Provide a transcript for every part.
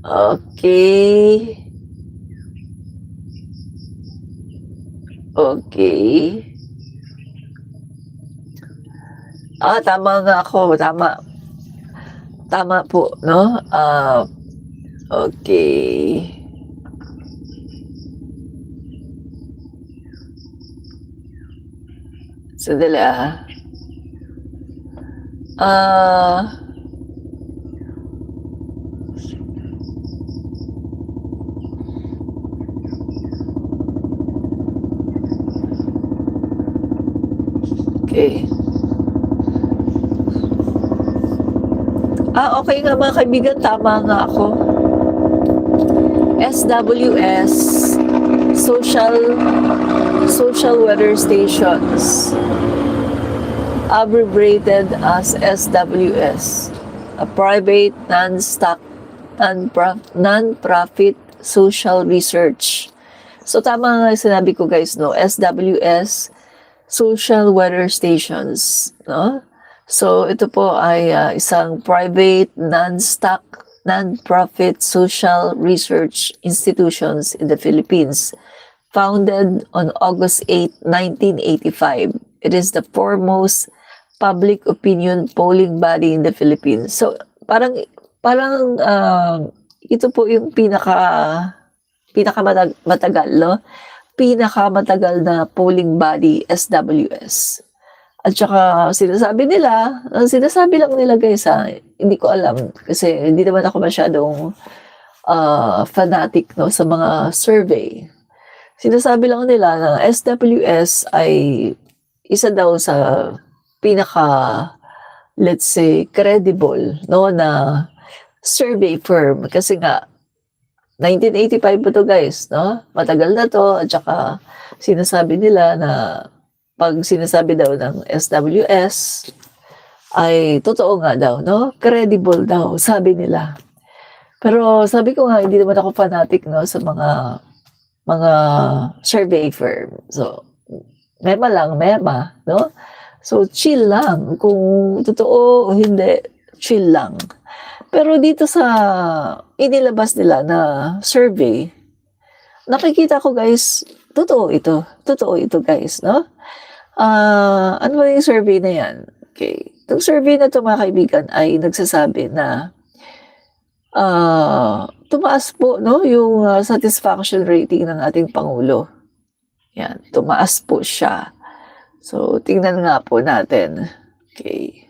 Okay. Okay. Tama nga ako, tama. Tama po 'no, okey. Sandali, Ah, okey. Okey nga mga kaibigan, tama nga ako. SWS, Social Social Weather Stations, abbreviated as SWS, a private non-profit social research. So tama nga yung sinabi ko guys, no? SWS, Social Weather Stations, no? So ito po ay isang private non-profit social research institutions in the Philippines, founded on August 8, 1985. It is the foremost public opinion polling body in the Philippines. So parang ito po yung pinakamatagal, no? Pinakamatagal na polling body, SWS. At saka sinasabi lang nila guys, hindi ko alam kasi hindi naman ako masyadong fanatic, no, sa mga survey. Sinasabi lang nila na SWS ay isa daw sa pinaka, let's say, credible, no, na survey firm kasi nga 1985 pa 'to guys, no? Matagal na 'to at saka sinasabi nila na 'pag sinasabi daw ng SWS ay totoo nga daw, no? Credible daw, sabi nila. Pero sabi ko nga, hindi naman ako fanatic, no, sa mga survey firm. So, mema lang, mema, no? So, chill lang. Kung totoo o hindi, chill lang. Pero dito sa inilabas nila na survey, nakikita ko guys, totoo ito. Totoo ito guys, no? Ano ba yung survey na yan? Okay. Itong survey na 'to mga kaibigan ay nagsasabi na tumaas po, no, yung satisfaction rating ng ating Pangulo. Yan, tumaas po siya. So, tingnan nga po natin. Okay.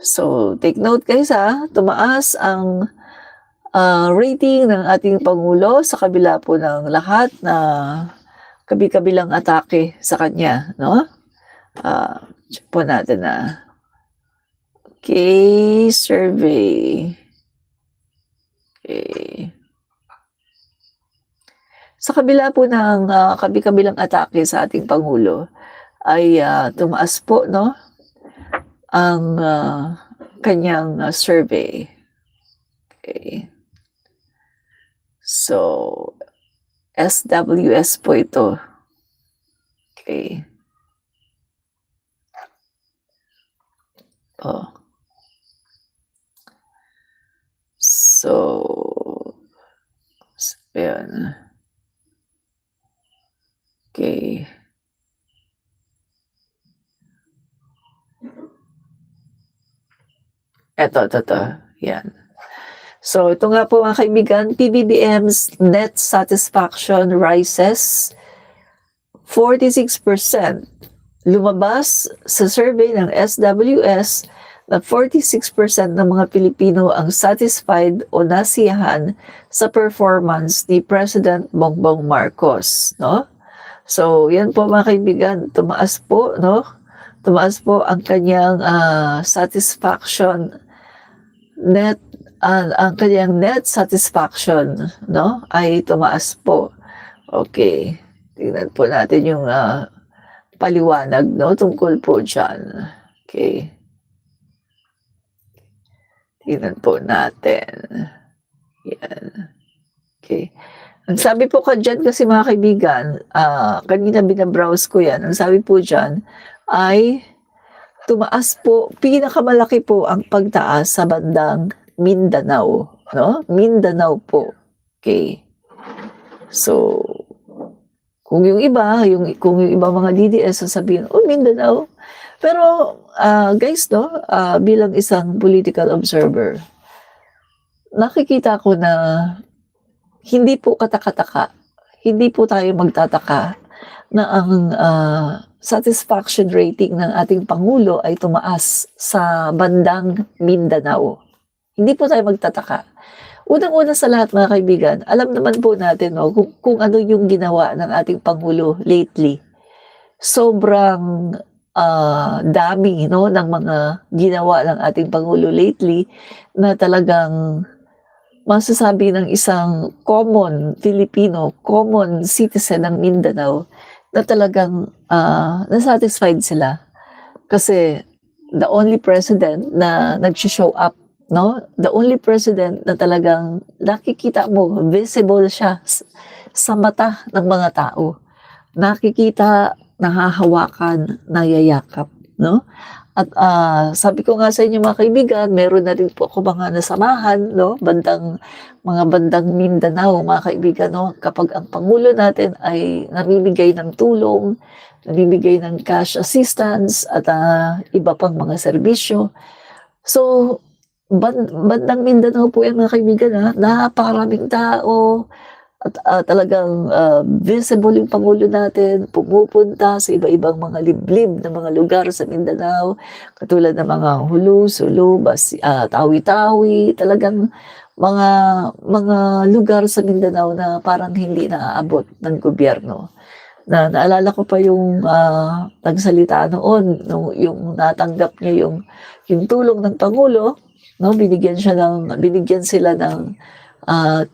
So, take note guys, tumaas ang rating ng ating Pangulo sa kabila po ng lahat na kabi-kabilang atake sa kanya, no? Check po natin, Okay, survey. Okay. Sa kabila po ng kabi-kabilang atake sa ating Pangulo ay tumaas po, no, ang kanyang survey. Okay. So, SWS po ito. Okay. So, ayan. Okay. Eto, yan. So, ito nga po mga kaibigan, PBBM's net satisfaction rises 46%. Lumabas sa survey ng SWS na 46% ng mga Pilipino ang satisfied o nasiyahan sa performance ni President Bongbong Marcos, no? So, yan po mga kaibigan, tumaas po, no? Tumaas po ang kanyang satisfaction net, ang kanyang net satisfaction, no, ay tumaas po. Okay, tingnan po natin yung paliwanag, no, tungkol po dyan. Okay. Tingnan po natin. Yan. Okay. Ang sabi po ka dyan kasi mga kaibigan, kanina binabrowse ko yan, ang sabi po dyan ay tumaas po, pinakamalaki po ang pagtaas sa bandang Mindanao. no? Mindanao po. Okay. So, kung yung iba, kung yung ibang mga DDS sasabihin, "Oh, Mindanao." Pero, guys 'no, bilang isang political observer, nakikita ko na hindi po katakataka, hindi po tayo magtataka na ang, satisfaction rating ng ating pangulo ay tumaas sa bandang Mindanao. Hindi po tayo magtataka. Unang-una sa lahat mga kaibigan, alam naman po natin 'no, kung ano yung ginawa ng ating pangulo lately. Sobrang, dami 'no ng mga ginawa ng ating pangulo lately na talagang masasabi ng isang common Filipino, common citizen ng Mindanao na talagang, na-satisfied sila. Kasi the only president na nagso-show up 'no, the only president na talagang nakikita mo, visible siya sa mata ng mga tao. Nakikita, nahahawakan, nayayakap 'no? At, sabi ko nga sa inyo mga kaibigan, meron na rin po ako mga nasamahan 'no, mga bandang Mindanao mga kaibigan 'no, kapag ang pangulo natin ay namimigay ng tulong, namimigay ng cash assistance at, iba pang mga serbisyo. So, bandang Mindanao po 'yan mga kaibigan, napakaraming tao at, talagang, visible yung pangulo natin, pumupunta sa iba-ibang mga liblib na mga lugar sa Mindanao, katulad ng mga Hulu, Sulu, Tawi-Tawi, talagang mga mga lugar sa Mindanao na parang hindi naaabot ng gobyerno. Naalala ko pa yung, nagsalita noon nung yung natanggap niya yung tulong ng pangulo 'no, binigyan sila ng,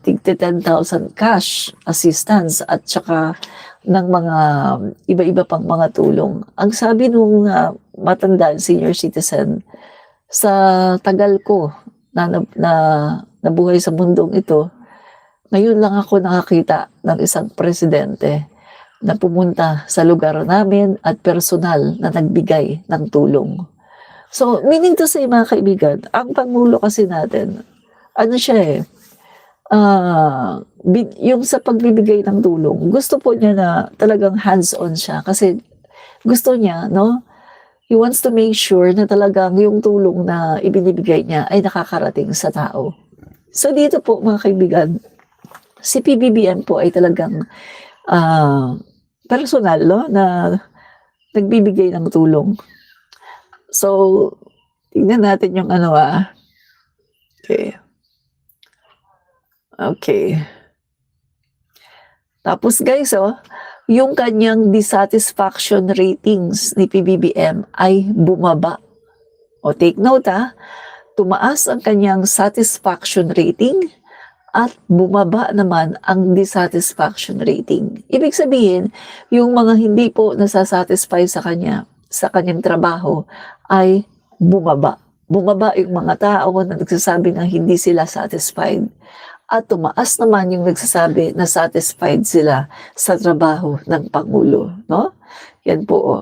tig 10,000 cash assistance at saka ng mga iba-iba pang mga tulong. Ang sabi nung, matandang senior citizen, "Sa tagal ko na nabuhay sa mundong ito, ngayon lang ako nakakita ng isang presidente na pumunta sa lugar namin at personal na nagbigay ng tulong." So, meaning to say mga kaibigan, ang pangulo kasi natin, ano siya, yung sa pagbibigay ng tulong, gusto po niya na talagang hands-on siya kasi gusto niya 'no, he wants to make sure na talagang yung tulong na ibinibigay niya ay nakakarating sa tao. So, dito po mga kaibigan, si PBBM po ay talagang, personal 'no, na nagbibigay ng tulong. So, tignan natin yung ano, okey. Okey. Tapos guys, yung kanyang dissatisfaction ratings ni PBBM ay bumaba. O take note, tumaas ang kanyang satisfaction rating at bumaba naman ang dissatisfaction rating. Ibig sabihin, yung mga hindi po nasa-satisfy sa kanyang trabaho ay bumaba. Bumaba yung mga tao na nagsasabi na hindi sila satisfied at tumaas naman yung nagsasabi na satisfied sila sa trabaho ng pangulo 'no? Yan po,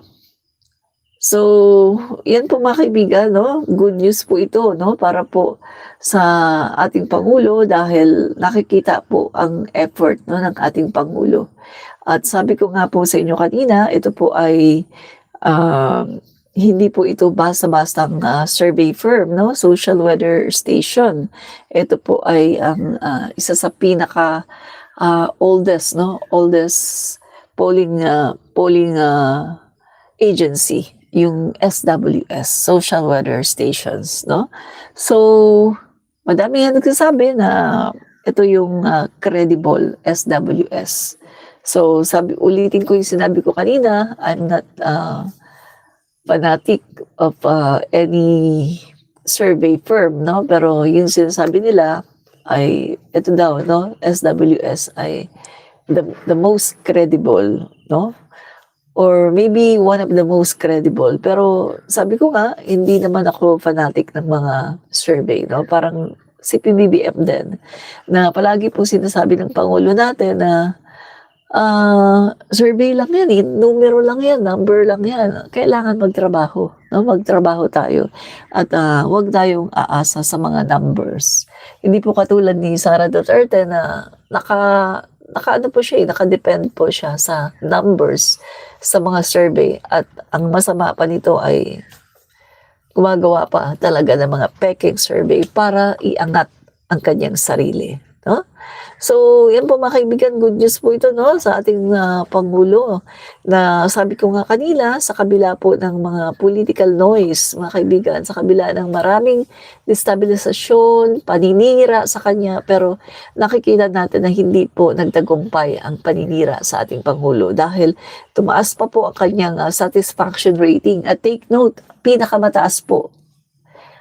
So, yan po mga kaibigan 'no, good news po ito 'no, para po sa ating pangulo dahil nakikita po ang effort 'no ng ating pangulo. At sabi ko nga po sa inyo kanina, ito po ay, hindi po ito basta-bastang, survey firm 'no, social weather station. Ito po ay ang, isa sa pinaka, oldest polling agency, yung SWS, Social Weather Stations 'no. So, madami ngang nagsasabi na ito yung, credible SWS. So, ulitin ko yung sinabi ko kanina, I'm not, fanatic of, any survey firm 'no, pero yung sinasabi nila ay ito daw 'no, SWS ay the most credible 'no, or maybe one of the most credible. Pero sabi ko nga, hindi naman ako fanatic ng mga survey 'no, parang si PBBM din na palagi po sinasabi ng pangulo natin na Survey lang yan, eh, numero lang yan, number lang yan. Kailangan magtrabaho, 'no, magtrabaho tayo at, 'wag tayong aasa sa mga numbers. Hindi po katulad ni Sara Duterte na nakaano po siya, naka-depend po siya sa numbers sa mga survey at ang masama pa nito ay gumagawa pa talaga ng mga pekeng survey para iangat ang kanyang sarili, 'no? So, yan po mga kaibigan, good news po ito 'no, sa ating, pangulo na sabi ko nga kanina sa kabila po ng mga political noise mga kaibigan, sa kabila ng maraming destabilisasyon, paninira sa kanya, pero nakikita natin na hindi po nagtagumpay ang paninira sa ating pangulo dahil tumaas pa po ang kanyang, satisfaction rating at take note, pinakamataas po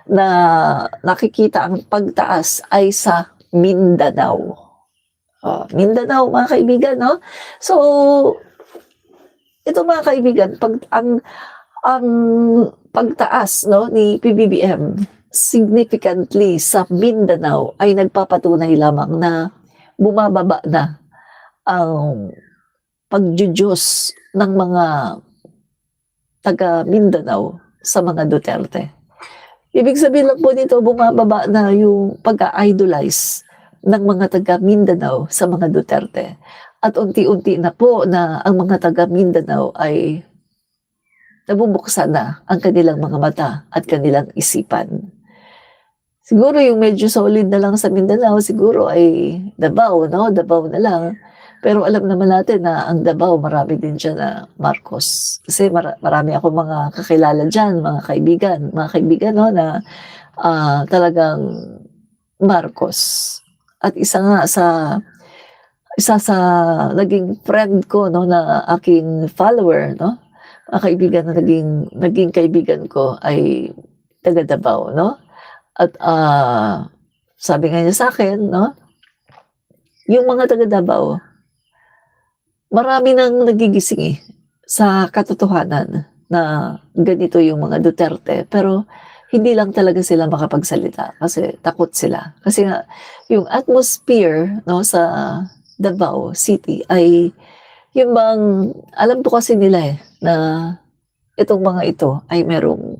na nakikita ang pagtaas ay sa Mindanao. Mindanao mga kaibigan 'no. So, ito mga kaibigan 'pag ang pagtaas 'no ni PBBM significantly sa Mindanao ay nagpapatunay lamang na bumababa na ang pagdiyos ng mga taga Mindanao sa mga Duterte. Ibig sabihin lang po nito bumababa na yung pagka-idolize ng mga taga Mindanao sa mga Duterte at unti-unti na po na ang mga taga Mindanao ay nabubuksan na ang kanilang mga mata at kanilang isipan. Siguro yung medyo solid na lang sa Mindanao siguro ay Davao 'no, Davao na lang. Pero alam naman natin na ang Davao marami din diyan na Marcos. Kasi marami akong mga kakilala diyan, mga kaibigan 'no na, talagang Marcos. At isa sa naging friend ko 'no na aking follower 'no, mga kaibigan na naging kaibigan ko ay taga Davao 'no. At, sabi nga niya sa'kin 'no, yung mga taga Davao, marami ng nagigising, sa katotohanan na ganito yung mga Duterte, pero hindi lang talaga sila makapagsalita kasi takot sila. Kasi nga yung atmosphere 'no, sa Davao City ay yung bang alam po kasi nila, na itong mga ito ay merong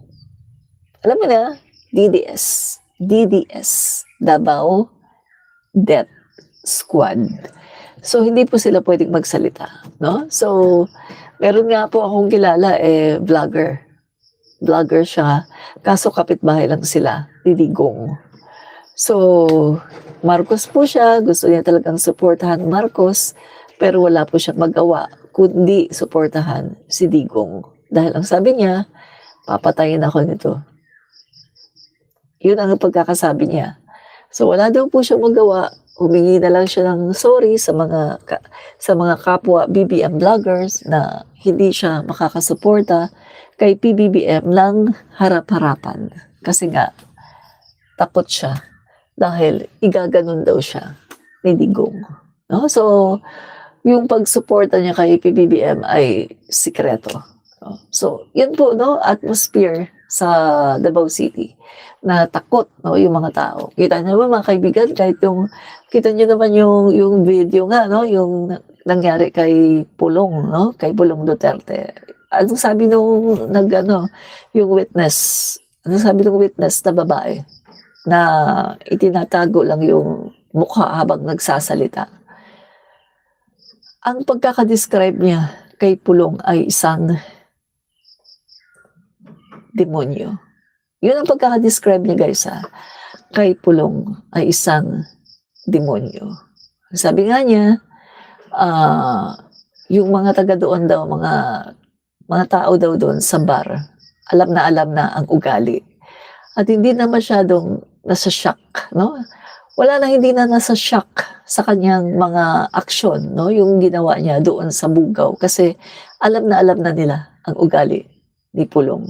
alam mo na, DDS, Davao Death Squad. So, hindi po sila puwedeng magsalita 'no. So, meron nga po akong kilala, vlogger siya, kaso kapitbahay lang sila ni Digong. So, Marcos po siya, gusto niya talagang suportahan Marcos, pero wala po siyang magawa kundi suportahan si Digong. Dahil ang sabi niya, "Papatayin ako nito." Yun ang pagkakasabi niya. So, wala daw po siyang magawa, humingi na lang siya ng sorry sa mga kapwa BBM vloggers na hindi siya makakasuporta kay PBBM ng harap-harapan. Kasi nga, takot siya dahil igaganon daw siya ni Digong. No? So, yung pagsuporta niya kay PBBM ay sikreto. No? So, yun po, no, atmosphere sa Davao City na takot, no, yung mga tao. Kita niyo naman mga kaibigan, kita niyo naman yung video nga, no, yung nangyari kay Pulong, no, kay Pulong Duterte. Anong sabi nung yung witness? Anong sabi nung witness na babae na itinatago lang yung mukha habang nagsasalita? Ang pagkaka-describe niya kay Pulong ay isang demonyo. Yun ang pagkaka-describe niya guys kay Pulong ay isang demonyo. Sabi nga niya, yung mga taga doon daw, mga tao daw doon sa bar, alam na ang ugali. At hindi na masyadong nasa shock, no? Wala na hindi na nasa shock sa kanyang mga aksyon, no? Yung ginawa niya doon sa Bugaw kasi alam na nila ang ugali ni Pulong.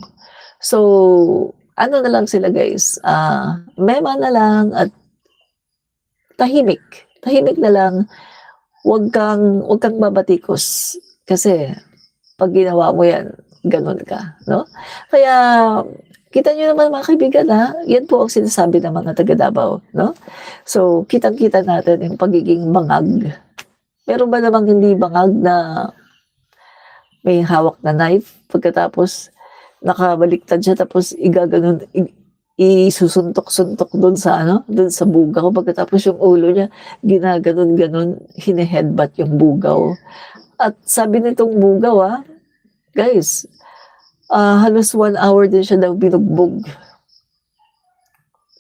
So, ano na lang sila guys, mema na lang at tahimik. Tahimik na lang, wag kang babatikos kasi pag ginawa mo yan, ganun ka, no? Kaya kita niyo naman mga kaibigan yan po ang sinasabi ng mga taga Davao, no? So, kitang-kita natin yung pagiging bangag Meron ba namang hindi bangag na may hawak na knife pagkatapos nakabaliktad siya tapos igaganon isusuntok-suntok dun sa ano, dun sa bugaw pagkatapos yung ulo niya ginaganon-ganon, hine-headbutt yung bugaw. At sabi nitong bugaw, guys, halos 1 hour din siya daw binugbog.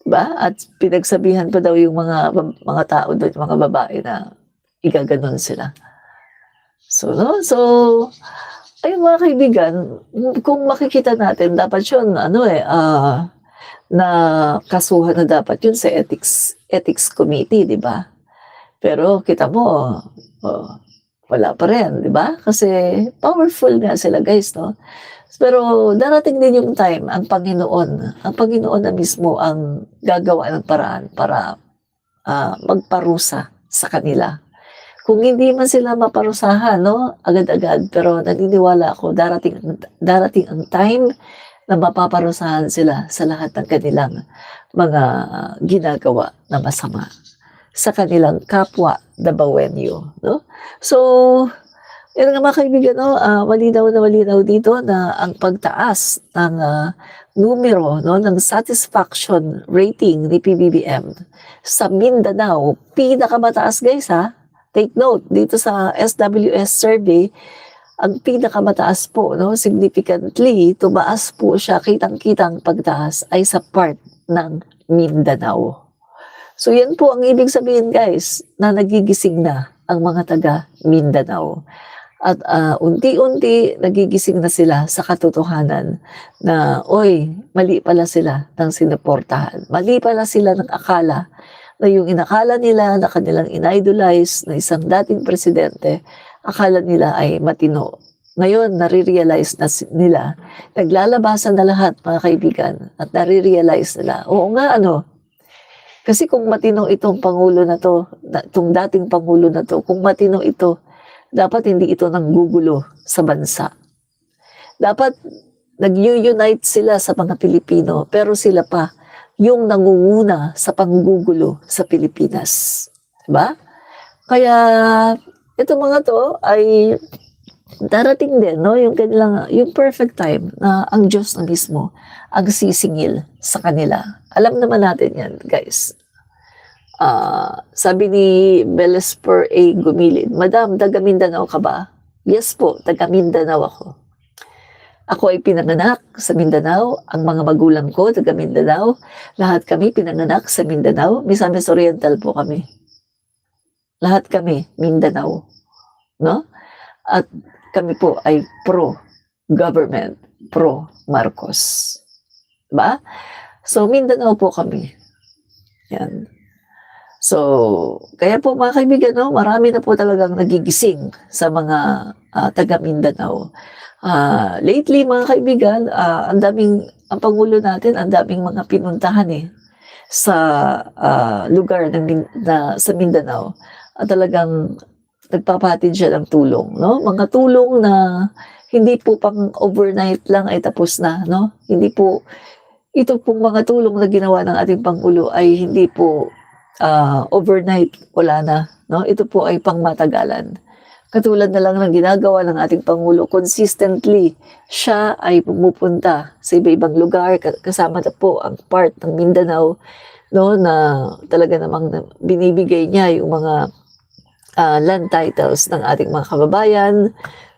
'Di ba? At pinagsabihan pa daw yung mga tao dun, mga babae na igaganon sila. So ayun mga kaibigan, kung makikita natin dapat yun nakasuhan na dapat yun sa ethics committee, 'di ba? Pero kita mo, oh, wala pa rin, 'di ba? Kasi powerful nga sila guys, 'no? Pero darating din yung time ang Panginoon na mismo ang gagawa ng paraan para, magparusa sa kanila. Kung hindi man sila maparusahan 'no, agad-agad, pero naniniwala ako darating ang time na mapaparusahan sila sa lahat ng kanilang mga ginagawa na masama sa kanilang kapwa Dabawenyo, 'no? So, yun nga mga kaibigan 'no, malinaw na malinaw dito na ang pagtaas ng, numero 'no, ng satisfaction rating ni PBBM sa Mindanao, pinakamataas guys, Take note dito sa SWS survey, ang pinakamataas po 'no, significantly tumaas po siya, kitang-kitang pagtaas ay sa part ng Mindanao. So yan po ang ibig sabihin guys, na nagigising na ang mga taga Mindanao. At, unti-unti nagigising na sila sa katotohanan na, "Uy, mali pala sila ng sinuportahan. Mali pala sila ng akala na yung inakala nila na kanilang in-idolize na isang dating presidente, akala nila ay matino. Ngayon nare-realize na nila, naglalabasan na lahat mga kaibigan at nare-realize nila, oo nga kasi kung matino itong pangulo na 'to, itong dating pangulo na 'to, kung matino ito, dapat hindi ito nanggugulo sa bansa. Dapat nag-u-unite sila sa mga Pilipino, pero sila pa yung nangunguna sa panggugulo sa Pilipinas." 'Di ba? Kaya itong mga 'to ay darating din 'no, yung perfect time na ang Diyos na mismo ang sisingil sa kanila. Alam naman natin 'yan, guys. Sabi ni Belesper A. Gumilid, "Madam, taga Mindanao ka ba?" "Yes po, taga Mindanao ako. Ako ay pinanganak sa Mindanao, ang mga magulang ko taga Mindanao, lahat kami pinanganak sa Mindanao, Misamis Oriental po kami. Lahat kami Mindanao, 'no? At kami po ay pro-government, pro-Marcos." 'Di ba? So, Mindanao po kami. 'Yan. So, kaya po mga kaibigan 'no, marami na po talagang nagigising sa mga, taga Mindanao. Lately mga kaibigan, ang pangulo natin ang daming mga pinuntahan, sa, lugar sa Mindanao at talagang nagpapahatid siya ng tulong 'no, mga tulong na hindi po pang overnight lang ay tapos na 'no, hindi po ito pong mga tulong na ginawa ng ating pangulo ay hindi po, overnight wala na 'no, ito po ay pangmatagalan. Katulad na lang ng ginagawa ng ating pangulo, consistently siya ay pumupunta sa iba-ibang lugar, kasama na po ang part ng Mindanao 'no, na talaga namang binibigay niya yung mga, land titles ng ating mga kababayan,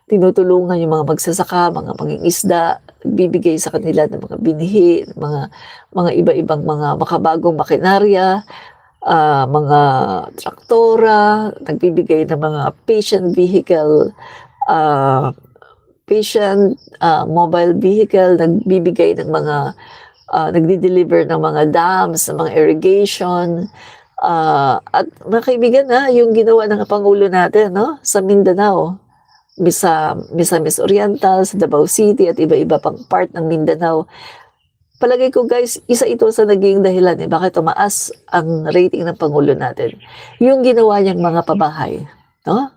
tinutulungan yung mga magsasaka, mga mangingisda, nagbibigay sa kanila ng mga binhi, mga iba-ibang mga makabagong makinarya, mga traktora, nagbibigay ng mga mobile vehicle, nagbibigay ng mga, nagde-deliver ng mga dams, ng mga irrigation, at mga kaibigan, yung ginawa ng pangulo natin 'no, sa Mindanao, Misamis Oriental, sa Davao City at iba-iba pang part ng Mindanao. Palagay ko guys, isa ito sa naging dahilan, bakit tumaas ang rating ng pangulo natin. Yung ginawa niyang mga pabahay, 'no?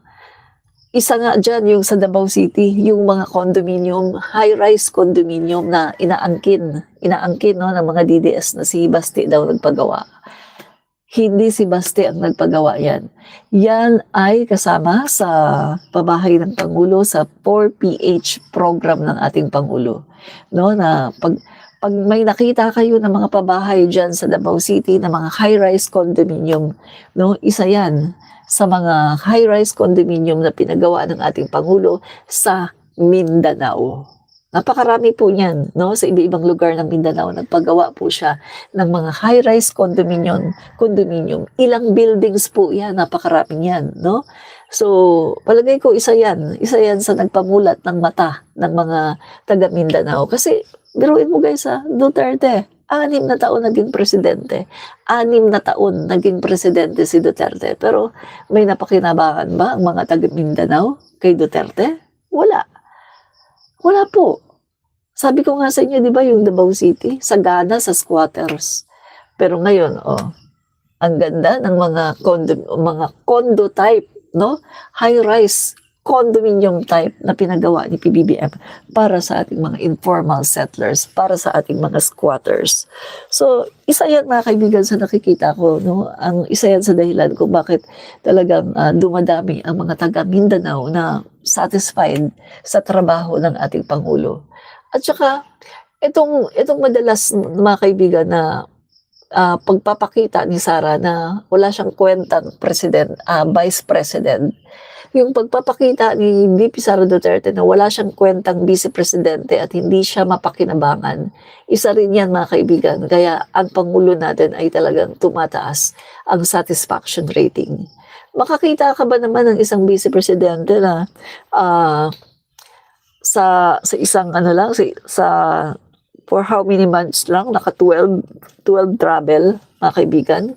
Isa nga diyan yung sa Davao City, yung mga condominium, high-rise condominium na inaangkin 'no, ng mga DDS na si Basti daw nagpagawa. Hindi si Baste ang nagpagawa yan. Yan ay kasama sa pabahay ng Pangulo sa 4PH program ng ating Pangulo. No, na pag may nakita kayo ng mga pabahay dyan sa Davao City na mga high-rise condominium, no, isa yan sa mga high-rise condominium na pinagawa ng ating Pangulo sa Mindanao. Napakarami po niyan, no? Sa iba-ibang lugar ng Mindanao, nagpagawa po siya ng mga high-rise condominium. Ilang buildings po yan, napakarami yan, no? So, palagay ko isa yan sa nagpamulat ng mata ng mga taga Mindanao. Kasi, biruin mo guys Duterte, 6 na taon naging presidente. 6 na taon naging presidente si Duterte. Pero, may napakinabangan ba ang mga taga Mindanao kay Duterte? Wala. Wala po. Sabi ko nga sa inyo, di ba, yung Davao City, sagana sa squatters. Pero ngayon, ang ganda ng mga condo type, no? High-rise condominium type na pinagawa ni PBBM para sa ating mga informal settlers, para sa ating mga squatters. So, isa yan mga kaibigan sa nakikita ko, no? Isa yan sa dahilan kung bakit talagang dumadami ang mga taga Mindanao na satisfied sa trabaho ng ating Pangulo. At saka, itong madalas mga kaibigan na pagpapakita ni Sara na wala siyang kwentang vice president. Yung pagpapakita ni VP Sara Duterte na wala siyang kwentang vice presidente at hindi siya mapakinabangan, isa rin yan mga kaibigan. Kaya ang Pangulo natin ay talagang tumataas ang satisfaction rating. Makakita ka ba naman ng isang vice presidente na sa isang for how many months lang, naka 12 travel, mga kaibigan?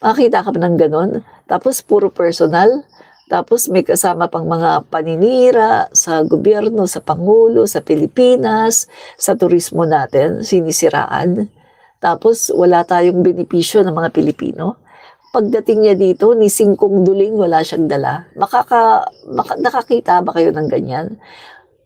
Makakita ka ba ng ganon? Tapos puro personal, tapos may kasama pang mga paninira sa gobyerno, sa Pangulo, sa Pilipinas, sa turismo natin, sinisiraan. Tapos wala tayong benepisyo ng mga Pilipino. Pagdating niya dito, ni singkong duling wala siyang dala. Nakakita ba kayo ng ganyan?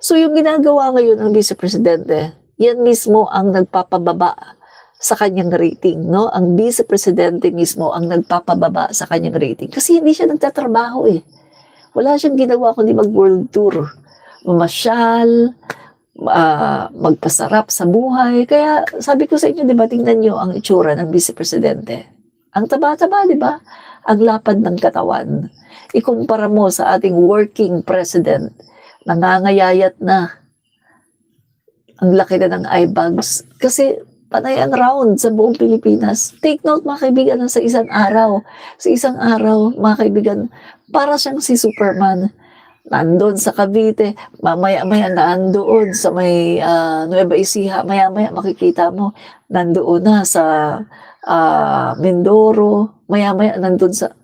So yung ginagawa ngayon ng Vice Presidente, yan mismo ang nagpapababa sa kanyang rating, no? Ang Vice Presidente mismo ang nagpapababa sa kanyang rating. Kasi hindi siya nagtatrabaho eh. Wala siyang ginawa kundi mag-world tour. Mamasyal, magpasarap sa buhay. Kaya sabi ko sa inyo, di ba, tingnan nyo ang itsura ng Vice Presidente. Ang taba-taba, di ba? Ang lapad ng katawan. Ikumpara mo sa ating working president, nangangayayat na. Ang laki na ng eye bags. Kasi panay ang round sa buong Pilipinas. Take note mga kaibigan, sa isang araw. Sa isang araw, mga kaibigan, para siyang si Superman. Nandoon sa Cavite, mamaya-maya nandoon sa may Nueva Ecija, maya-maya makikita mo, nandoon na sa Mindoro, maya-maya nandoon sa,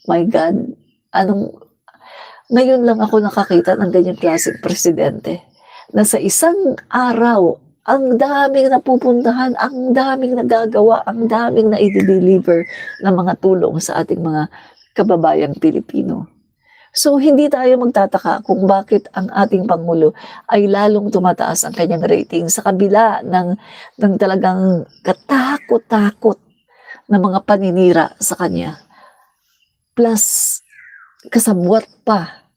my God, ngayon lang ako nakakita ng ganyang klaseng presidente, na sa isang araw, ang daming napupuntahan, ang daming nagagawa, ang daming na i-deliver ng mga tulong sa ating mga kababayang Pilipino. So, hindi tayo magtataka kung bakit ang ating Pangulo ay lalong tumataas ang kanyang rating sa kabila ng talagang katakot-takot na mga paninira sa kanya. Plus, kasabwat pa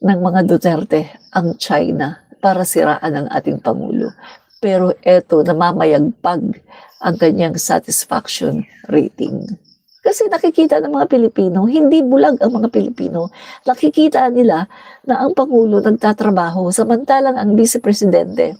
ng mga Duterte ang China para siraan ang ating Pangulo. Pero eto, namamayagpag ang kanyang satisfaction rating. Kasi nakikita ng mga Pilipino, hindi bulag ang mga Pilipino. Nakikita nila na ang Pangulo nagtatrabaho, samantalang ang Vice Presidente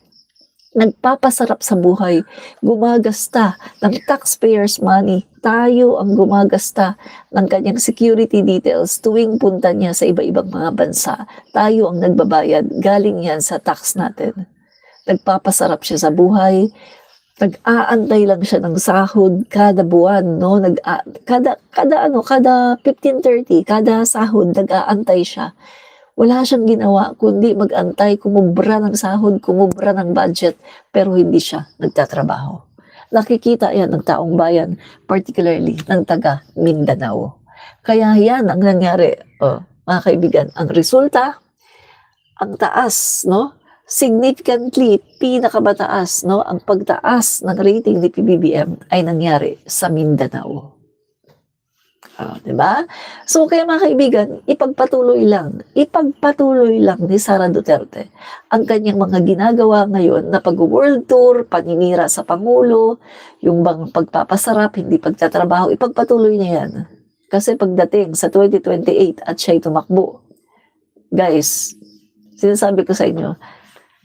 nagpapasarap sa buhay, gumagasta ng taxpayers' money. Tayo ang gumagasta ng kanyang security details tuwing punta niya sa iba-ibang mga bansa. Tayo ang nagbabayad, galing yan sa tax natin. Nagpapasarap siya sa buhay, nag-aantay lang siya ng sahod kada buwan, no? Kada 15-30, kada sahod, nag-aantay siya. Wala siyang ginawa kundi mag-antay, kumubra ng sahod, kumubra ng budget, pero hindi siya nagtatrabaho. Nakikita yan ng taong bayan, particularly ng taga Mindanao. Kaya yan ang nangyari, mga kaibigan. Ang resulta, ang taas, no? Significantly, pinakamataas, no? Ang pagtaas ng rating ni PBBM ay nangyari sa Mindanao. Oh, 'di ba? So, kaya mga kaibigan, ipagpatuloy lang ni Sara Duterte ang kanyang mga ginagawa ngayon na pagwo-world tour, paninira sa pangulo, yung bang pagpapasarap, hindi pagtatrabaho, ipagpatuloy niya 'yan. Kasi pagdating sa 2028 at siya'y tumakbo, guys, sinasabi ko sa inyo,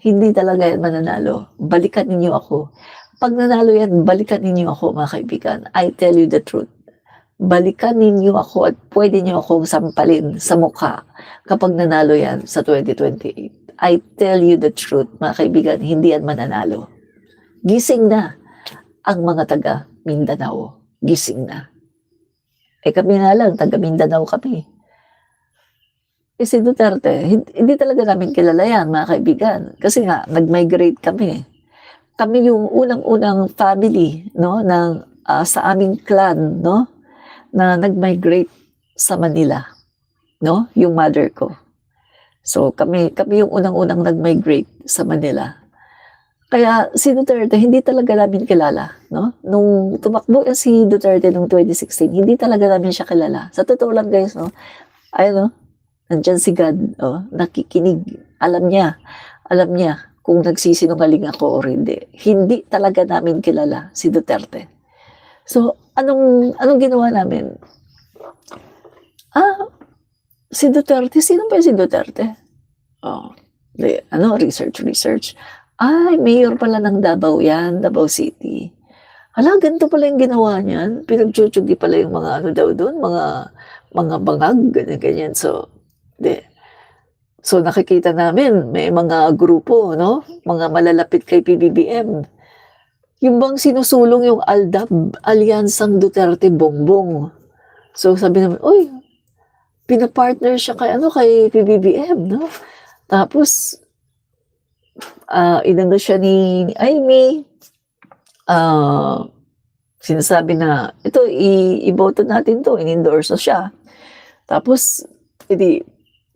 hindi talaga 'yan mananalo. Balikan ninyo ako. 'Pag nanalo 'yan, balikan ninyo ako mga kaibigan. I tell you the truth. Balikan ninyo ako at puwede niyo akong sampalin sa mukha kapag nanalo 'yan sa 2028. I tell you the truth, mga kaibigan, hindi 'yan mananalo. Gising na ang mga taga Mindanao, gising na. Eh, kami nga lang taga Mindanao kami. Eh, si Duterte hindi talaga namin kilala 'yan, mga kaibigan, kasi nga nag-migrate kami. Kami yung unang-unang family 'no ng, sa aming clan 'no, na nag-migrate sa Manila, 'no, yung mother ko. So kami yung unang-unang nag-migrate sa Manila. Kaya si Duterte hindi talaga namin kilala, 'no. Nung tumakbo si Duterte nung 2016, hindi talaga namin siya kilala. Sa totoo lang guys 'no, ayun 'no, nandiyan si God, oh, nakikinig. Alam niya kung nagsisinungaling ako or hindi. Hindi talaga namin kilala si Duterte. So, anong ginawa namin? Ah, si Duterte, sino ba si Duterte? Oh, research. Ay, mayor pala ng Davao 'yan, Davao City. Hala, ganito pala yung ginawa niyan, pinagtsu-tsugi pala yung mga ano daw dun, mga bangag, ganyan-ganyan. So, 'di. So, nakikita namin may mga grupo 'no, mga malalapit kay PBBM. Yung bang sinusulong yung ALDAB, Alyansang Duterte Bongbong. So, sabi namin, "Uy, pina-partner siya kay PBBM 'no." Tapos, inano siya ni Amy, sinasabi na, "Ito iboto natin 'to," in-endorse siya. Tapos, eh,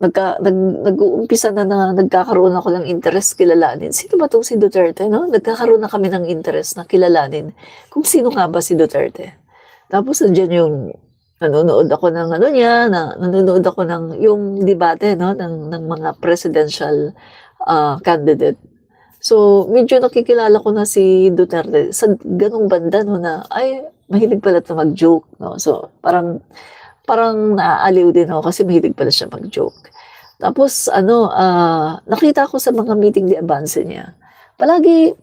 nag-uumpisa na nagkakaroon ako ng interest kilalanin, sino ba 'tong si Duterte 'no? Nagkakaroon na kami ng interest na kilalanin kung sino nga ba si Duterte. Tapos nandiyan yung nanonood ako ng ano niya, nanonood ako ng yung debate 'no, ng mga presidential, candidate. So, medyo nakikilala ko na si Duterte sa gano'ng banda 'no, na, ay mahilig pala 'to mag-joke 'no. So, parang naaaliw din ako kasi mahilig pala siya mag-joke. Tapos ano, nakita ko sa mga meeting de avance niya, palagi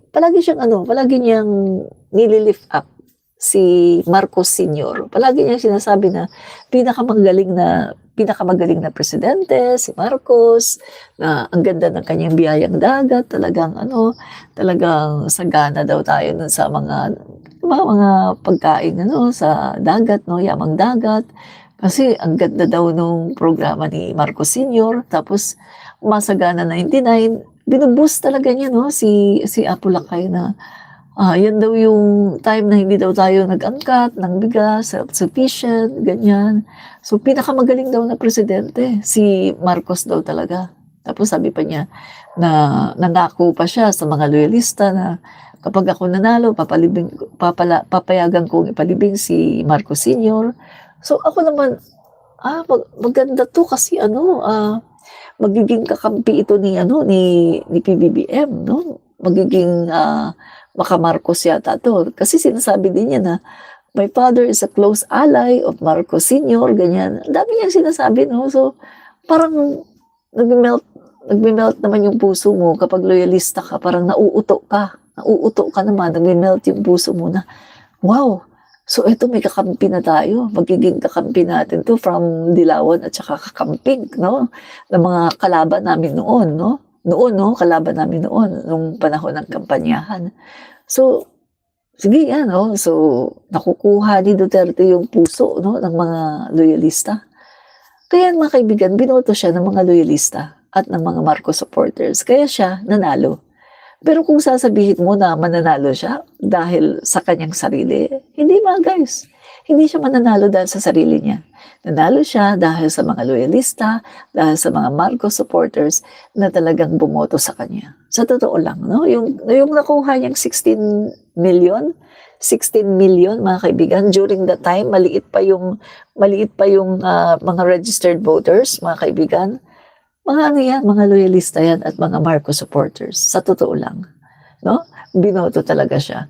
niyang nili-lift up si Marcos Senior. Palagi niyang sinasabi na pinakamagaling na presidente si Marcos, na ang ganda ng kanyang biyayang dagat, talagang sagana daw tayo dun sa mga pagkain sa dagat 'no, yamang dagat. Kasi ang ganda daw nung programa ni Marcos Senior, tapos Umasaga na 99, binu-boost talaga niya 'no, si Apo Lakay na, 'yan daw yung time na hindi daw tayo nag-angkat ng bigas, self-sufficient, ganyan. So, pinakamagaling daw na presidente, si Marcos daw talaga. Tapos sabi pa niya na nangako pa siya sa mga loyalista na kapag ako nanalo papayagan kong ipalibing si Marcos Senior. So, ako naman, maganda 'to kasi magiging kakampi ito ni PBBM 'no, magiging, maka-Marcos yata 'to. Kasi sinasabi din niya na, "My father is a close ally of Marcos Senior," ganyan. Ang dami niyang sinasabi 'no, so parang nagme-melt naman yung puso mo kapag loyalista ka, parang nauuto ka naman, nagme-melt yung puso mo na, "Wow, so eto may kakampi na tayo, magiging kakampi natin 'to from Dilawan at saka kakamping 'no, ng mga kalaban namin noon 'no." Kalaban namin noon nung panahon ng kampanyahan. So, sige 'yan 'no, so nakukuha ni Duterte yung puso 'no ng mga loyalista. Kaya mga kaibigan, binoto siya ng mga loyalista at ng mga Marcos supporters, kaya siya nanalo. Pero kung sasabihin mo na mananalo siya dahil sa kanyang sarili, hindi guys. Hindi siya mananalo dahil sa sarili niya. Nanalo siya dahil sa mga loyalista, dahil sa mga Marcos supporters na talagang bumoto sa kanya. Sa totoo lang, no? Yung nakuha niyang 16 million mga kaibigan, during that time, maliit pa yung mga registered voters, mga kaibigan. Mga ano yan, mga loyalista yan at mga Marcos supporters. Sa totoo lang, no? Binoto talaga siya.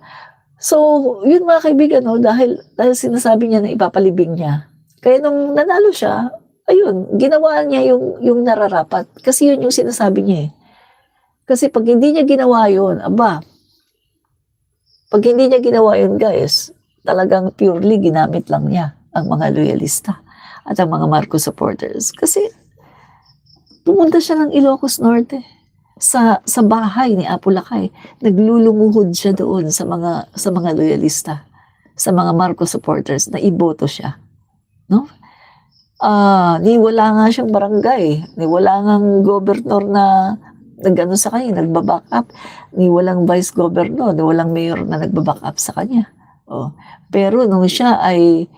So, yun mga kaibigan, no, dahil sinasabi niya na ipapalibing niya. Kaya nung nanalo siya, ayun, ginawa niya yung nararapat. Kasi yun yung sinasabi niya eh. Kasi pag hindi niya ginawa yun, pag hindi niya ginawa yun, guys, talagang purely ginamit lang niya ang mga loyalista at ang mga Marcos supporters. Kasi pumunta siya ng Ilocos Norte sa bahay ni Apo Lakay. Naglulumuhod siya doon sa mga loyalista, sa mga Marcos supporters na iboto siya, no? Ni wala nga siyang barangay, ni wala ngang gobernador na nag-ano sa kanya, nagba-back up, ni walang vice governor, ni walang mayor na nagba-back up sa kanya. Oh, pero nung siya ay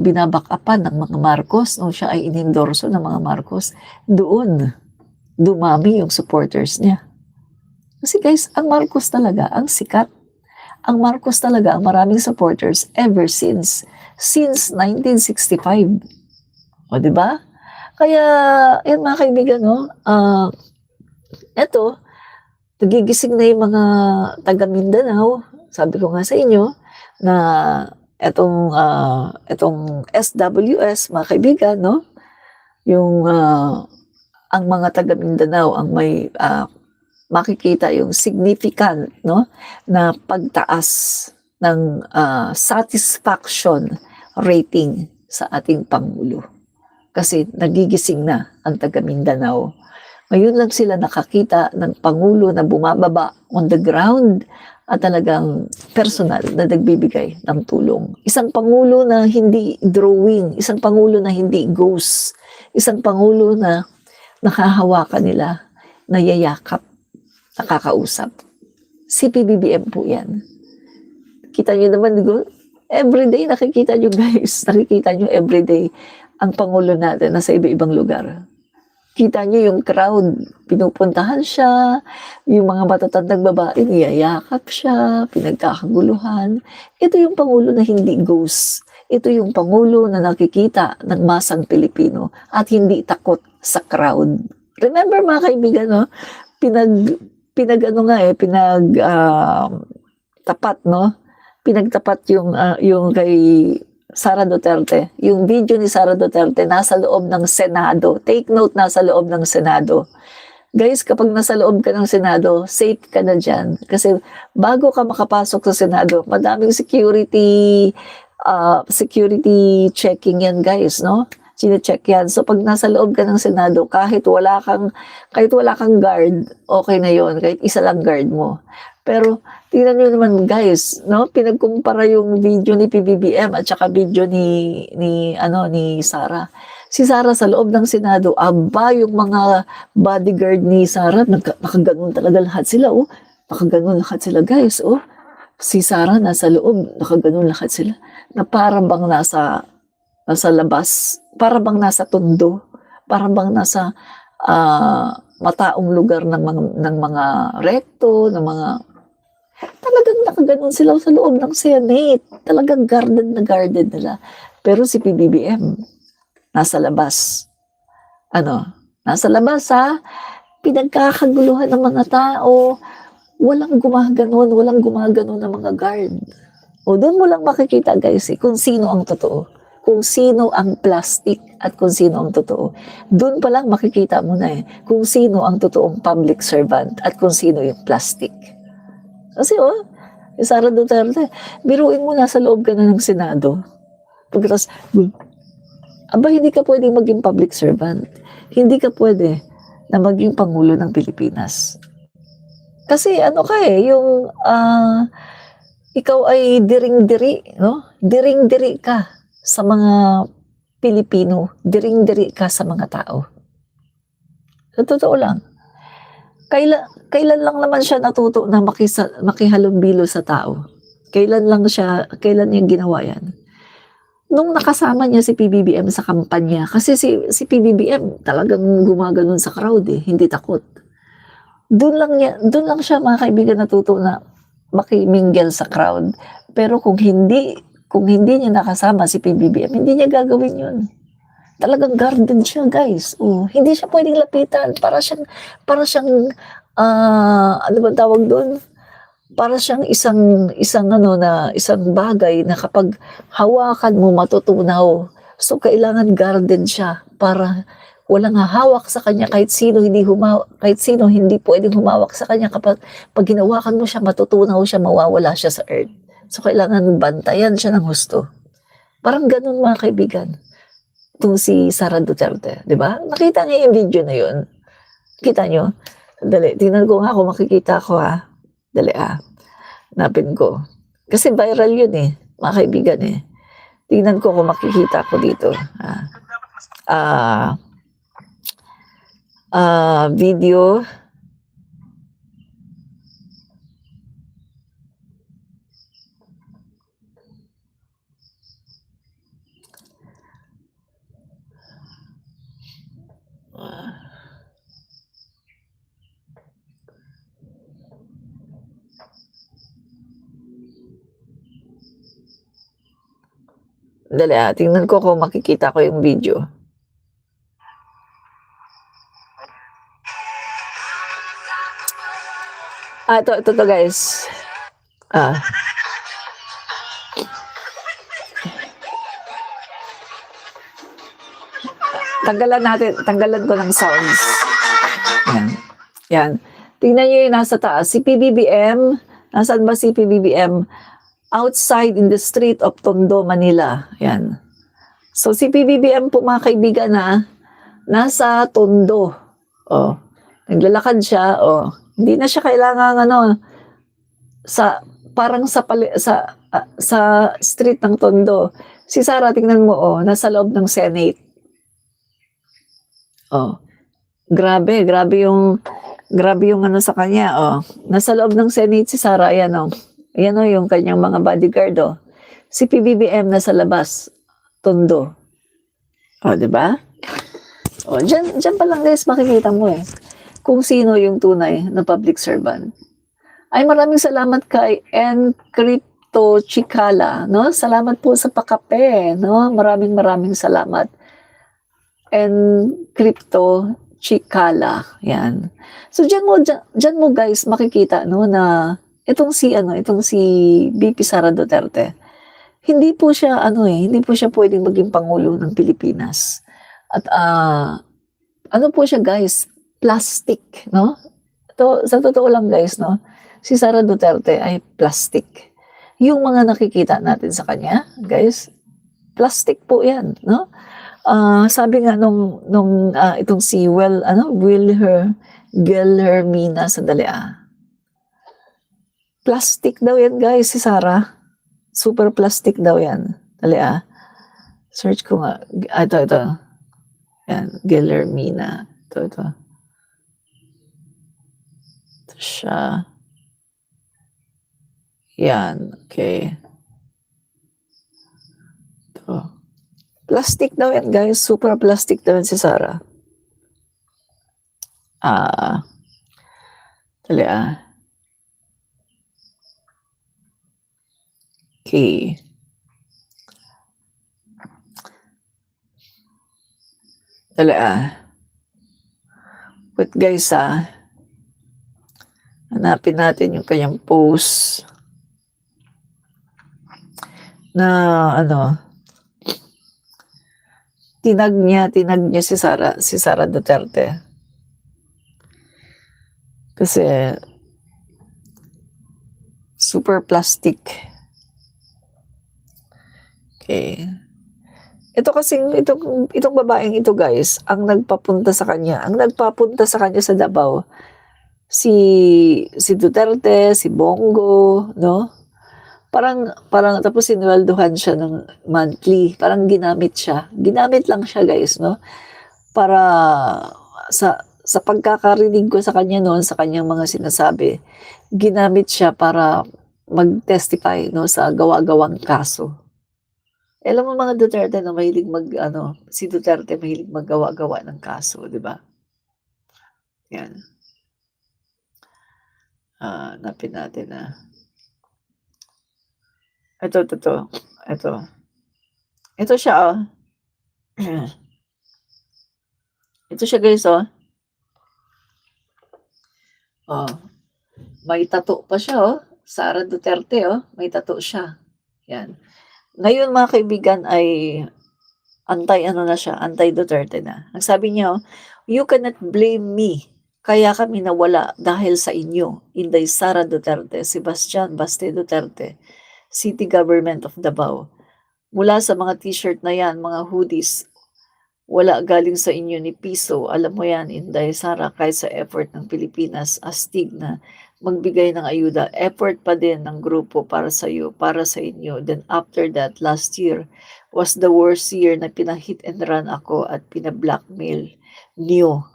binaback upan ng mga Marcos, nung siya ay inendorso ng mga Marcos, doon dumami yung supporters niya. Kasi guys, ang Marcos talaga, ang sikat. Ang Marcos talaga, ang maraming supporters ever since 1965. O, di ba? Kaya, yan mga kaibigan, no? Eto, nagigising na yung mga taga Mindanao. Sabi ko nga sa inyo, na etong SWS, mga kaibigan, no? Yung, ang mga taga Mindanao ang may makikita yung significant, no, na pagtaas ng satisfaction rating sa ating Pangulo. Kasi nagigising na ang taga Mindanao. Ngayon lang sila nakakita ng Pangulo na bumababa on the ground at talagang personal na nagbibigay ng tulong. Isang Pangulo na hindi drawing, isang Pangulo na hindi ghost, isang Pangulo na nakahawakan nila, nayayakap, nakakausap. Si PBBM po yan. Kita nyo naman, everyday nakikita nyo guys, nakikita nyo everyday ang Pangulo natin nasa iba-ibang lugar. Kita nyo yung crowd, pinupuntahan siya, yung mga matatandang babae, niyayakap siya, pinagkakaguluhan. Ito yung Pangulo na hindi ghost. Ito yung Pangulo na nakikita ng masang Pilipino at hindi takot sa crowd. Remember mga kaibigan, no? Tapat, no? Pinagtapat yung kay Sara Duterte. Yung video ni Sara Duterte nasa loob ng Senado. Take note, nasa loob ng Senado. Guys, kapag nasa loob ka ng Senado, safe ka na dyan. Kasi bago ka makapasok sa Senado, madaming security checking yan guys, no? Sine-check yan. So pag nasa loob ka ng Senado, kahit wala kang guard, okay na yon, kahit isa lang guard mo. Pero tingnan niyo naman guys, no? Pinagkumpara yung video ni PBBM at saka video ni Sara. Si Sara sa loob ng Senado, yung mga bodyguard ni Sara, nakaganon talaga lahat sila, oh. Nakaganon lahat sila guys, oh. Si Sara nasa loob, nakaganon lahat sila. Na parang bang nasa labas, parang bang nasa tondo, parang bang nasa mataong lugar ng mga rekto, ng mga talagang nakaganon sila sa loob ng Senate. Talagang guarded nila. Pero si PBBM, nasa labas. Nasa labas ha, pinagkakaguluhan ng mga tao, walang gumaganon ng mga guard. O doon mo lang makikita guys kung sino ang totoo. Kung sino ang plastic at kung sino ang totoo. Doon pa lang makikita mo na kung sino ang totoong public servant at kung sino yung plastic. Kasi yung Sara Duterte, biruin mo nasa loob ka na ng Senado. Pagkatapos, hindi ka pwedeng maging public servant. Hindi ka pwede na maging Pangulo ng Pilipinas. Kasi yung ikaw ay diring-diri, no? Diring-diri ka sa mga Pilipino, diring-diri ka sa mga tao. Sa totoo lang. Kailan lang naman siya natuto na makihalubilo sa tao? kailan niya ginawa yan? Nung nakasama niya si PBBM sa kampanya, kasi si PBBM talagang gumaganon sa crowd eh, hindi takot. Doon lang siya mga kaibigan natuto na makimingle sa crowd. Pero kung hindi niya nakasama si PBBM, hindi niya gagawin yun. Talagang guarded siya, guys. Hindi siya pwedeng lapitan. Para siyang, ano ba tawag doon? Para siyang isang bagay na kapag hawakan mo matutunaw. So kailangan guarded siya para walang hahawak sa kanya kahit sino hindi pwedeng humawak sa kanya kapag ginawakan mo siya matutunaw siya, mawawala siya sa earth. So kailangan bantayan siya ng husto. Parang ganun mga kaibigan. Itong si Sara Duterte, di ba? Nakita niyo yung video na yun? Kita niyo? Dali, tingnan ko nga kung makikita ko ha. Dali napin ko. Kasi viral yun eh, mga kaibigan eh. Tingnan ko kung makikita ko dito. Video. Dali tingnan ko kung makikita ko yung video. Ito guys. Tanggalan ko ng sounds. Yan. Tingnan nyo yung nasa taas. Si PBBM, nasaan ba si PBBM? Outside in the street of Tondo, Manila. Yan. So si PBBM po mga kaibigan nasa Tondo. Naglalakad siya. Hindi na siya kailangan sa street ng Tondo. Si Sara, tingnan mo nasa loob ng Senate. Grabe yung sa kanya. Nasa loob ng Senate si Sara, ayan Ayan yung kanyang mga bodyguard Si PBBM nasa labas, Tondo. Di ba? Diyan pa lang guys makikita mo kung sino yung tunay na public servant. Ay maraming salamat kay Encrypto Chikala, no? Salamat po sa pakape, no? Maraming salamat. Encrypto Chikala, yan. So diyan mo guys makikita na itong si BP Sara Duterte. Hindi po siya pwedeng maging pangulo ng Pilipinas. At po siya guys, plastic, no? Sa totoo lang guys, no? Si Sara Duterte ay plastic. Yung mga nakikita natin sa kanya, guys, plastic po 'yan, no? Sabi nga nung itong si Wilhelmina sandali Plastic daw 'yan, guys, si Sara. Super plastic daw 'yan. Dali Search ko nga. Ito. Yan, Wilhelmina. Ito. Ito siya. Yan, okay. Ito. Plastic daw yan, guys. Super plastic daw yan si Sara. Dali Okay. Dali But guys hanapin natin yung kanyang post na tinag niya si Sara Duterte. Kasi super plastic. Okay. Itong babaeng ito guys, ang nagpapunta sa kanya sa Davao, si Duterte, si Bongo, no? Parang tapos sinweldohan siya ng monthly, parang ginamit lang siya guys, no? Para sa pagkakarinig ko sa kanya noon, sa kanyang mga sinasabi, ginamit siya para mag-testify 'no, sa gawa-gawang kaso. Alam mo mga Duterte na mahilig si Duterte mahilig maggawa-gawa ng kaso, 'di ba? 'Yan, hanapin natin, ito. Ito siya, oh. Ito siya guys, oh. Oh, may tattoo pa siya, oh. Sara Duterte, oh, may tattoo siya, 'yan. Ngayon mga kaibigan ay anti-ano na siya, anti-Duterte na. Ang sabi niya, oh, "You cannot blame me. Kaya kami nawala dahil sa inyo." Inday Sara Duterte, Sebastian Baste Duterte, City Government of Davao. Mula sa mga t-shirt na yan, mga hoodies, wala galing sa inyo ni piso. Alam mo yan, Inday Sara, kahit sa effort ng Pilipinas, astig na magbigay ng ayuda, effort pa din ng grupo para sa iyo, para sa inyo. Then after that, last year was the worst year na pinahit and run ako at pina-blackmail niyo.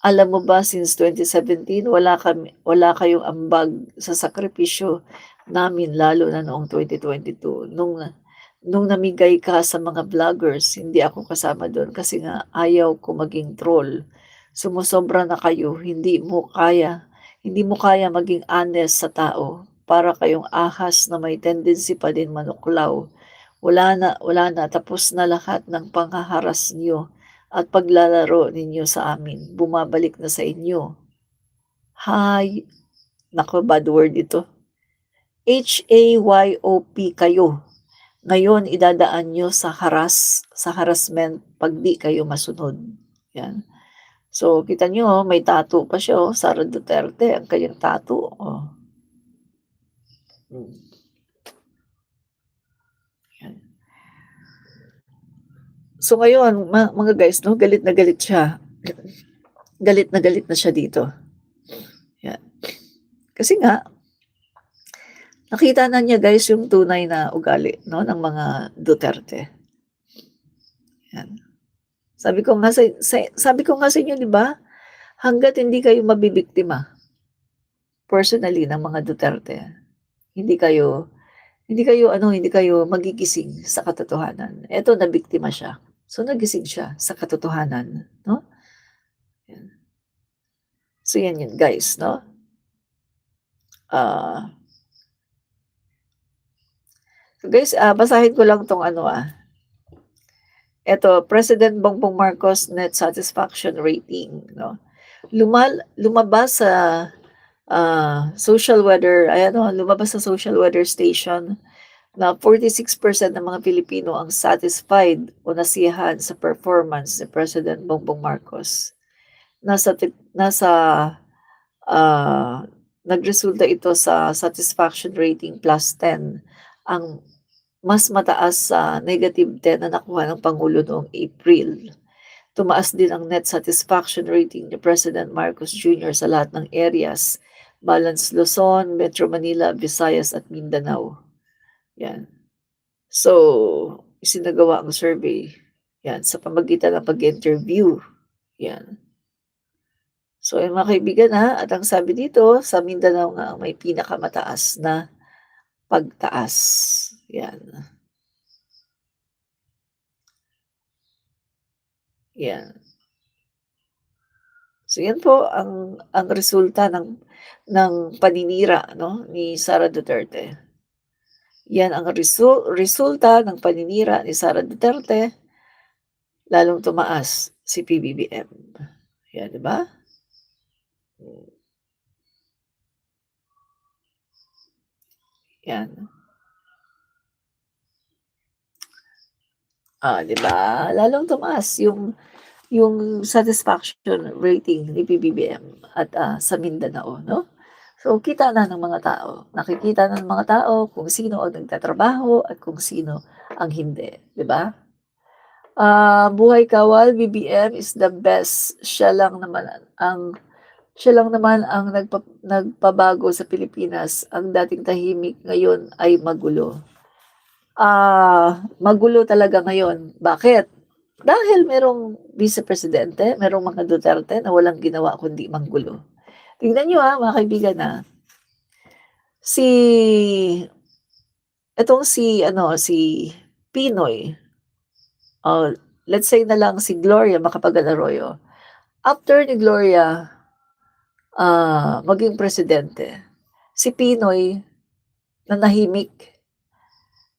Alam mo ba since 2017 wala kayong ambag sa sakripisyo namin lalo na noong 2022 nung namigay ka sa mga vloggers, hindi ako kasama dun kasi nga ayaw ko maging troll. Sumosobra na kayo, hindi mo kaya maging honest sa tao. Para kayong ahas na may tendency pa din manuklaw. Wala na, tapos na lahat ng panghaharas niyo at paglalaro ninyo sa amin. Bumabalik na sa inyo. Hay, naku, bad word ito. HAYOP kayo. Ngayon idadaan niyo sa harassment 'pag di kayo masunod, 'yan. So kita niyo, may tattoo pa siya, Sara Duterte ang kanyang tattoo, oh. Hmm, 'yan. So ngayon mga guys 'no, galit na galit siya. Galit na siya dito, 'yan. Kasi nga nakita na niya guys yung tunay na ugali 'no, ng mga Duterte, 'yan. Sabi ko nga sa inyo 'di ba, hangga't hindi kayo mabibiktima personally ng mga Duterte, hindi kayo hindi kayo magigising sa katotohanan. Eto nabiktima siya, so nagising siya sa katotohanan 'no, 'yan. So 'yan yun guys 'no, ah, so guys, basahin ko lang 'tong eto President Bongbong Marcos net satisfaction rating 'no. Lumabas sa, lumabas sa social weather station na 46% ng mga Pilipino ang satisfied o nasiyahan sa performance ni President Bongbong Marcos. Ah, Nagresulta ito sa satisfaction rating +10, ang mas mataas sa -10 na nakuha ng pangulo noong April. Tumaas din ang net satisfaction rating ni President Marcos Jr. sa lahat ng areas, balance Luzon, Metro Manila, Visayas at Mindanao. 'Yan. So, isinagawa ang survey, 'yan, sa pamagitan ng pag-interview, 'yan. So, ayun mga kaibigan, at ang sabi dito sa Mindanao nga ang may pinakamataas na pagtaas, 'yan, 'yan. So, 'yan po ang resulta ng paninira 'no, ni Sara Duterte. 'Yan ang resulta ng paninira ni Sara Duterte, lalong tumaas si PBBM. 'Yan, 'di ba? Hmm, 'yan. 'Di ba? Lalong tumaas yung satisfaction rating ni PBBM at, sa Mindanao 'no. So, kita na ng mga tao, nakikita na ng mga tao kung sino ang nagtatrabaho at kung sino ang hindi, 'di ba? Buhay kawal, BBM is the best. Siya lang naman ang nagpabago sa Pilipinas. Ang dating tahimik ngayon ay magulo. Magulo talaga ngayon. Bakit? Dahil merong vice presidente, merong mga Duterte na walang ginawa kundi manggulo. Tingnan niyo, mga kaibigan, Si Etong si Pinoy, oh, let's say na lang si Gloria Macapagal-Arroyo. After ni Gloria, maging presidente, si Pinoy nanahimik.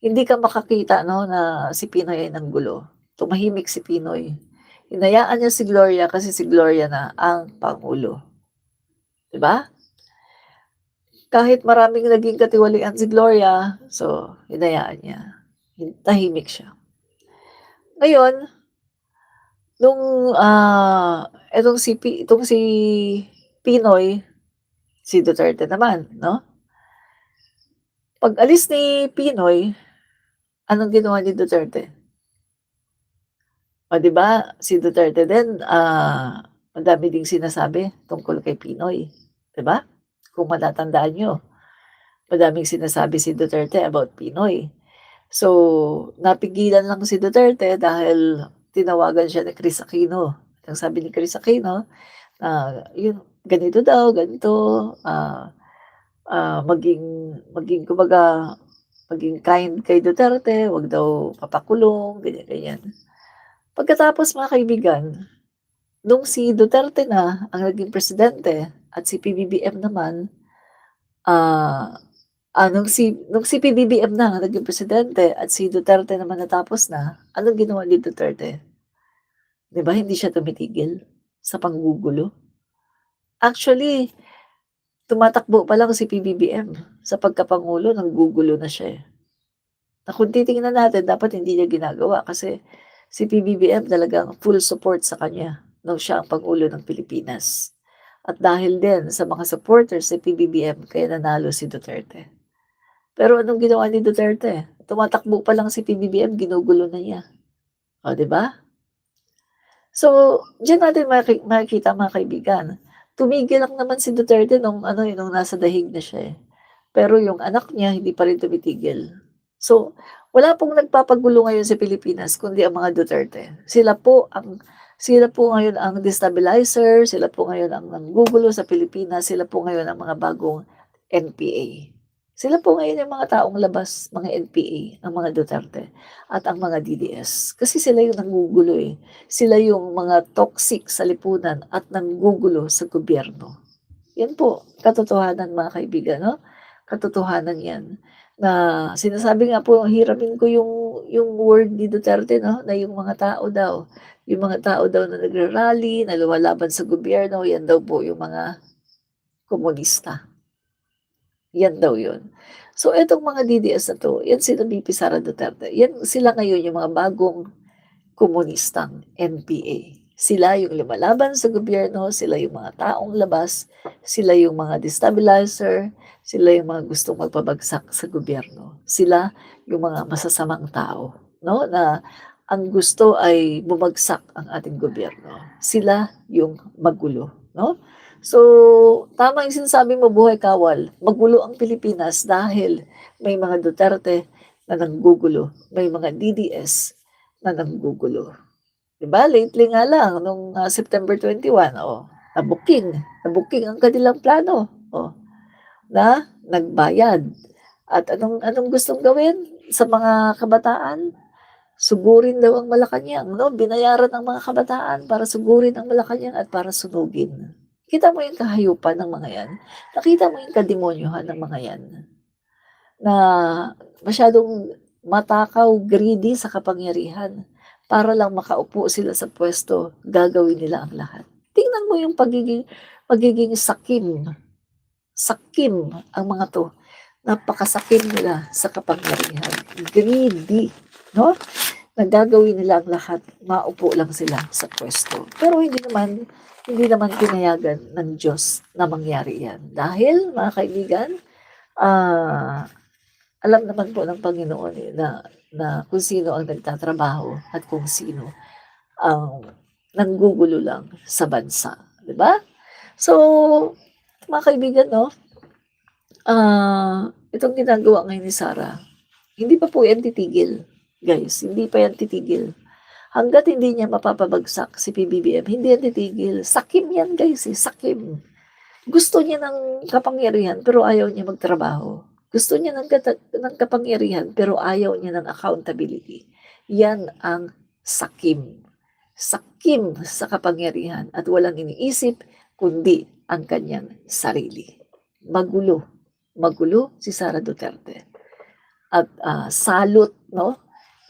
Hindi ka makakita 'no, na si Pinoy ay nanggulo. Tumahimik si Pinoy. Hinayaan niya si Gloria kasi si Gloria na ang pangulo, 'di ba? Kahit maraming naging katiwalian si Gloria, so hinayaan niya. Tahimik siya. Ngayon, nung, itong si Pinoy, si Duterte naman 'no? Pag-alis ni Pinoy, anong ginawa ni Duterte? Oh, 'di ba, si Duterte din, madami ding sinasabi tungkol kay Pinoy, 'di ba? Kung matatandaan niyo, madaming sinasabi si Duterte about Pinoy. So, napigilan lang si Duterte dahil tinawagan siya ni Chris Aquino. Ang sabi ni Chris Aquino, yung ganito daw, ganito, ah, maging maging kumbaga, maging kind kay Duterte, 'wag daw papakulong, ganyan, ganyan. Pagkatapos mga kaibigan, nung si Duterte na ang naging presidente at si PBBM naman, ah, nung si PBBM na ang naging presidente at si Duterte naman natapos na, anong ginawa ni Duterte? 'Di ba hindi siya tumitigil sa panggugulo? Actually, tumatakbo pa lang si PBBM sa pagkapangulo nanggugulo na siya, eh. Na kung titingnan natin dapat hindi niya ginagawa kasi si PBBM talagang full support sa kanya nung siya ang pangulo ng Pilipinas. At dahil din sa mga supporters ni PBBM kaya nanalo si Duterte. Pero anong ginawa ni Duterte? Tumatakbo pa lang si PBBM ginugulo na niya, oh, 'di ba? So, diyan natin makikita mga kaibigan, tumigil lang naman si Duterte nung nung nasa dahig na siya, eh. Pero yung anak niya hindi pa rin tumitigil. So, wala pong nagpapagulo ngayon sa Pilipinas kundi ang mga Duterte. Sila po ngayon ang destabilizer, sila po ngayon ang nanggugulo sa Pilipinas, sila po ngayon ang mga bagong NPA. Sila po ngayon yung mga taong labas, mga NPA, ang mga Duterte at ang mga DDS. Kasi sila yung nanggugulo, eh. Sila yung mga toxic sa lipunan at nanggugulo sa gobyerno. Yan po, katotohanan mga kaibigan 'no, katotohanan yan. Na sinasabi nga po hiramin ko yung word ni Duterte 'no, na yung mga tao daw na nagra-rally, na lumalaban sa gobyerno, yan daw po yung mga komunista. Yan daw yun. So etong mga DDS na 'to, yan sila VP Sara Duterte, yan sila ngayon yung mga bagong komunistang NPA. Sila yung lumalaban sa gobyerno, sila yung mga taong labas, sila yung mga destabilizer, sila yung mga gustong magpabagsak sa gobyerno. Sila yung mga masasamang tao, 'no, na ang gusto ay bumagsak ang ating gobyerno. Sila yung magulo, 'no? So, tama yung sinasabi mo, buhay kawal, magulo ang Pilipinas dahil may mga Duterte na nanggugulo, may mga DDS na nanggugulo. 'Di ba lately nga lang nung, September 21, oh, na-booking ang kanilang plano, oh, na nagbayad. At anong anong gustong gawin sa mga kabataan? Sugurin daw ang Malacanang 'no, binayaran ang mga kabataan para sugurin ang Malacanang at para sunugin. Kita mo yung kahayupan ng mga 'yan, nakita mo yung kademonyohan ng mga 'yan, na masyadong matakaw, greedy sa kapangyarihan. Para lang makaupo sila sa puwesto, gagawin nila ang lahat. Tingnan mo yung pagiging sakim, sakim ang mga 'to, napakasakim nila sa kapangyarihan, greedy, 'no? Na gagawin nila ang lahat, maupo lang sila sa puwesto. Pero hindi naman pinayagan ng Diyos na mangyari 'yan. Dahil mga kaibigan, ah alam naman po ng Panginoon, eh, na na kung sino ang nagtatrabaho at kung sino ang nanggugulo lang sa bansa, 'di ba? So, mga kaibigan 'no, itong ginagawa ngayon ni Sarah, hindi pa po 'yan titigil, guys, hindi pa 'yan titigil. Hangga't hindi niya mapapabagsak si PBBM, hindi 'yan titigil. Sakim 'yan guys, eh, sakim. Gusto niya ng kapangyarihan pero ayaw niya magtrabaho. Gusto niya ng kapangyarihan pero ayaw niya ng accountability. Yan ang sakim. Sakim sa kapangyarihan at walang iniisip kundi ang kanyang sarili. Magulo. Magulo si Sara Duterte. At salot, no?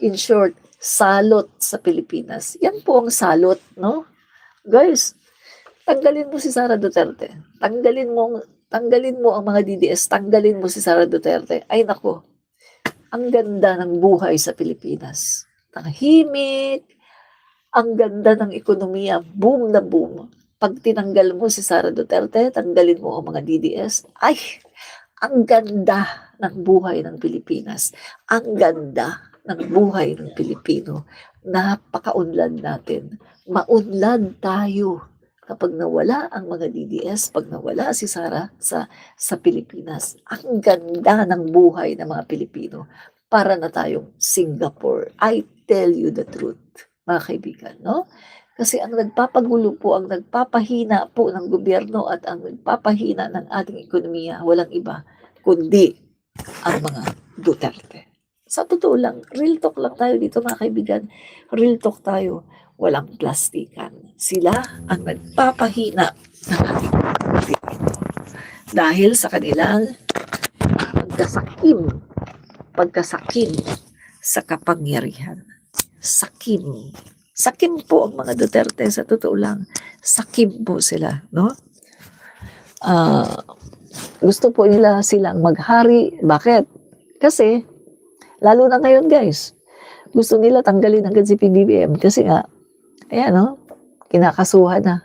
In short, salot sa Pilipinas. Yan po ang salot, no? Guys, tanggalin mo si Sara Duterte. Tanggalin mo ang mga DDS, tanggalin mo si Sara Duterte. Ay nako, ang ganda ng buhay sa Pilipinas. Tahimik, ang ganda ng ekonomiya, boom na boom. Pag tinanggal mo si Sara Duterte, tanggalin mo ang mga DDS, ay, ang ganda ng buhay ng Pilipinas. Ang ganda ng buhay ng Pilipino. Napakaunlad natin. Maunlad tayo. Kapag nawala ang mga DDS, pag nawala si Sara sa Pilipinas, ang ganda ng buhay ng mga Pilipino. Para na tayong Singapore. I tell you the truth, mga kaibigan, no? Kasi ang nagpapagulo po, ang nagpapahina po ng gobyerno at ang nagpapahina ng ating ekonomiya, walang iba, kundi ang mga Duterte. Sa totoo lang, real talk lang tayo dito, mga kaibigan. Real talk tayo. Walang plastikan. Sila ang nagpapahina ng ating Pilipino. Dahil sa kanilang pagkasakim sa kapangyarihan. Sakim. Sakim po ang mga Duterte, sa totoo lang. Sakim po sila, no? Gusto po nila silang maghari. Bakit? Kasi, lalo na ngayon guys, gusto nila tanggalin agad si PBBM kasi nga, ayan no, kinakasuhan na.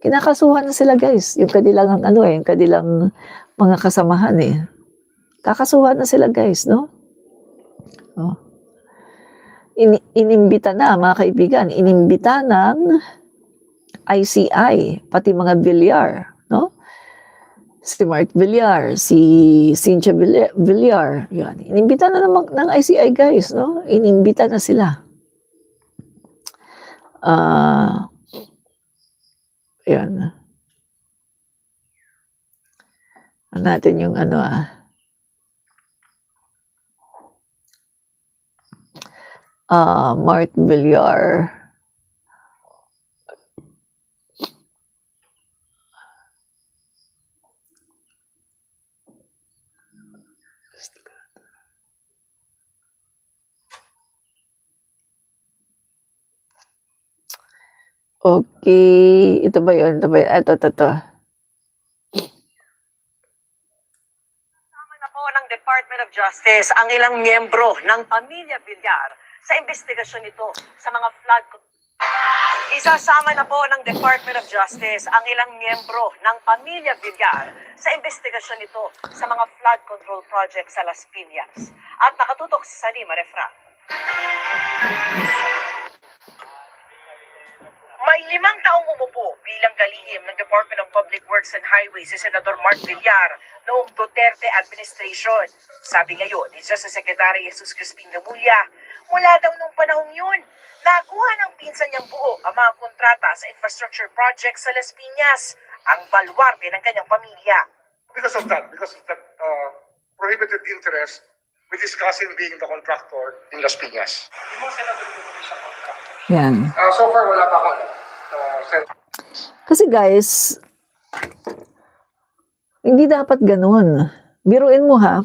Kinakasuhan na sila guys. Yung kanilang yung kanilang mga kasamahan Kakasuhan na sila guys, no? Oh. Inimbita na, mga kaibigan, inimbita ng ICI, pati mga Villar, no? Si Mark Villar, si Cynthia Villar, yan. Inimbita na ng ICI guys, no? Inimbita na sila. Yan. Natin yung Mark Villar. Okay, ito ba yun? Ito. Kasama na po ng Department of Justice ang ilang miyembro ng pamilya Villar sa investigasyon nito sa mga flood. Isasama na po ng Department of Justice ang ilang miyembro ng pamilya Villar sa investigasyon nito sa mga flood control project sa Las Piñas. At nakatutok si Salima Refran. May 5 taong umupo bilang kalihim ng Department of Public Works and Highways si Senador Mark Villar noong Duterte administration. Sabi ngayon ni Justice Secretary Jesus Crispin Remulla, mula daw nung panahong yun, nakuha ng pinsan niyang buo ang mga kontrata sa infrastructure projects sa Las Piñas, ang baluarte ng kanyang pamilya. Because of that prohibited interest with his cousin being the contractor in Las Piñas. Yan. So far, wala pa ako. Kasi guys, hindi dapat ganun. Biruin mo ha,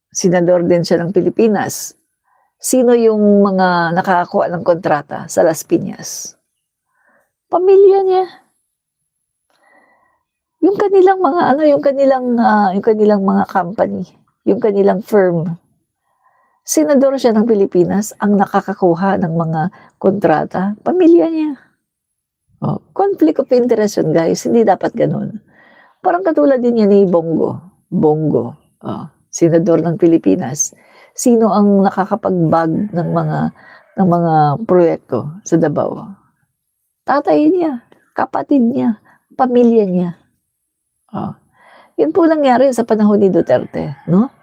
senador din siya ng Pilipinas. Sino yung mga nakakakuha ng kontrata sa Las Piñas? Pamilya niya. Yung kanilang mga yung kanilang mga company, yung kanilang firm. Senador siya ng Pilipinas, ang nakakakuha ng mga kontrata, pamilya niya. Oh, conflict of interest yun, guys. Hindi dapat ganun. Parang katulad din yan ni Bongo. Senador ng Pilipinas. Sino ang nakakapag-bag ng mga proyekto sa Davao? Tatay niya, kapatid niya, pamilya niya. Yun po nangyari sa panahon ni Duterte, no?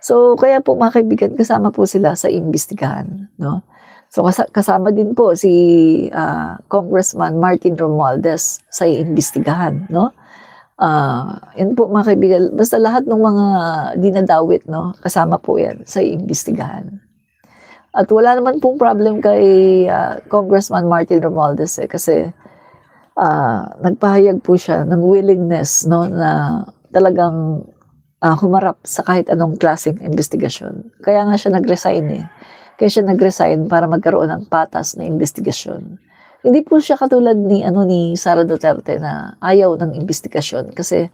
So, kaya po mga kaibigan, kasama po sila sa imbestigahan, no? So kasama din po si Congressman Martin Romualdez sa iimbestigahan, no? Yan po mga kaibigan, basta lahat ng mga dinadawit, no, kasama po yan sa iimbestigahan. At wala naman pong problem kay Congressman Martin Romualdez kasi nagpahayag po siya ng willingness, no, na talagang humarap sa kahit anong klaseng investigasyon. Kaya nga siya nag-resign eh. Kaya siya nag-resign para magkaroon ng patas na investigasyon. Hindi po siya katulad ni Sara Duterte na ayaw ng investigasyon kasi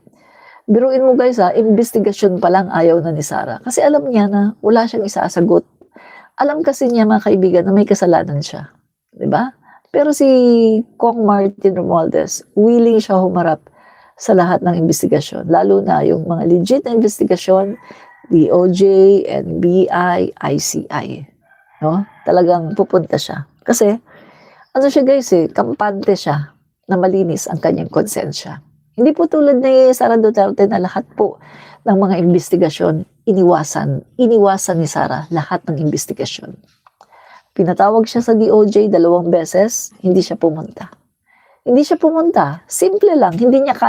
biruin mo guys investigasyon pa lang ayaw na ni Sara kasi alam niya na wala siyang isasagot. Alam kasi niya mga kaibigan na may kasalanan siya, 'di ba? Pero si Kong Martin Romualdez, willing siya humarap sa lahat ng investigasyon, lalo na yung mga legit na investigasyon, DOJ, NBI, ICI. No? Talagang pupunta siya. Kasi ano siya guys kampante siya na malinis ang kanyang konsensya. Hindi po tulad ni Sara Duterte na lahat po ng mga investigasyon iniwasan ni Sara lahat ng investigasyon. Pinatawag siya sa DOJ 2 beses, hindi siya pumunta. Hindi siya pumunta, simple lang, hindi niya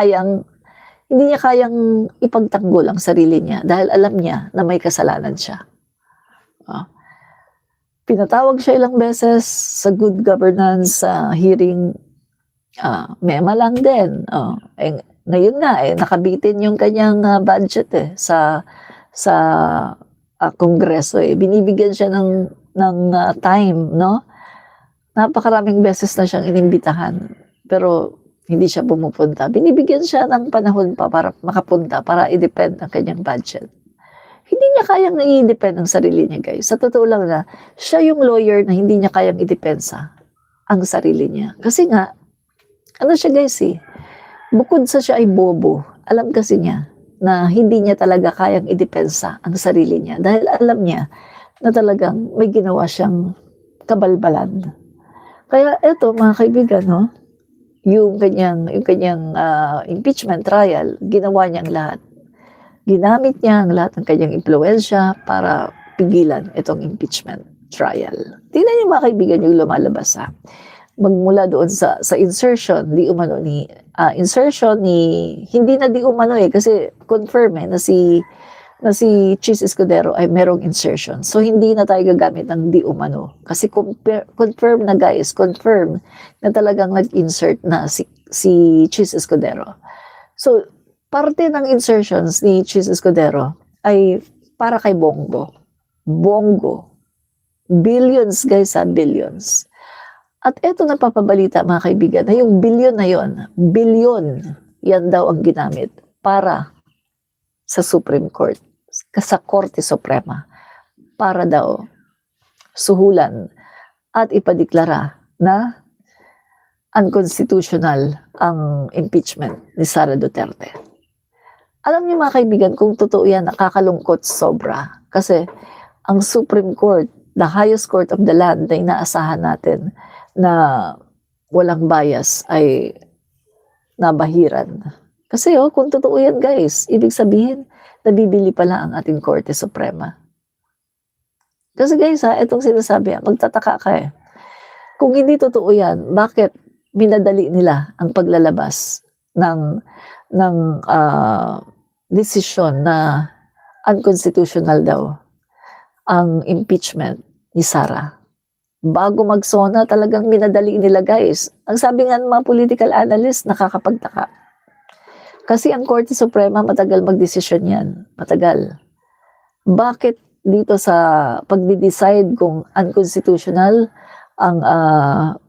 kayang ipagtanggol ang sarili niya dahil alam niya na may kasalanan siya. Pinatawag siya ilang beses sa good governance hearing, mema lang din. Ngayon nga nakabitin yung kanyang budget sa Kongreso binibigyan siya ng time, no? Napakaraming beses na siyang inimbitahan pero hindi siya pumupunta. Binibigyan siya ng panahon pa para makapunta para i-depend ang kanyang budget. Hindi niya kayang i-depend ang sarili niya, guys. Sa totoo lang na, siya yung lawyer na hindi niya kayang i-depensa ang sarili niya. Kasi nga, ano siya guys bukod sa siya ay bobo, alam kasi niya na hindi niya talaga kayang i-depensa ang sarili niya. Dahil alam niya na talagang may ginawa siyang kabalbalan. Kaya eto mga kaibigan, no? Yung kanyang impeachment trial, ginawa niya ang lahat. Ginamit niya ang lahat ng kanyang impluwensya para pigilan itong impeachment trial. Tingnan niyo mga kaibigan yung lumalabas magmula doon sa insertion hindi na di umano kasi confirm na si Chis Escudero ay merong insertion. So hindi na tayo gagamit ng di umano kasi confirm na guys, confirm na talagang nag-insert na si Chis Escudero. So parte ng insertions ni Chis Escudero ay para kay Bongo. Billions guys billions. At eto napapabalita mga kaibigan na yung billion na yon, yan daw ang ginamit para sa Supreme Court, sa Korte Suprema, para daw suhulan at ipadeklara na unconstitutional ang impeachment ni Sara Duterte. Alam niyo mga kaibigan, kung totoo yan, nakakalungkot sobra. Kasi ang Supreme Court, the highest court of the land na inaasahan natin na walang bias ay nabahiran. Kasi kung totoo yan guys, ibig sabihin, nabibili pala ang ating Korte Suprema. Kasi guys itong sinasabi, magtataka ka Kung hindi totoo yan, bakit minadali nila ang paglalabas ng desisyon na unconstitutional daw ang impeachment ni Sara? Bago magsona, talagang minadali nila guys. Ang sabi nga ng mga political analyst, nakakapagtaka. Kasi ang Korte Suprema, matagal magdesisyon yan. Matagal. Bakit dito sa pagdi-decide kung unconstitutional ang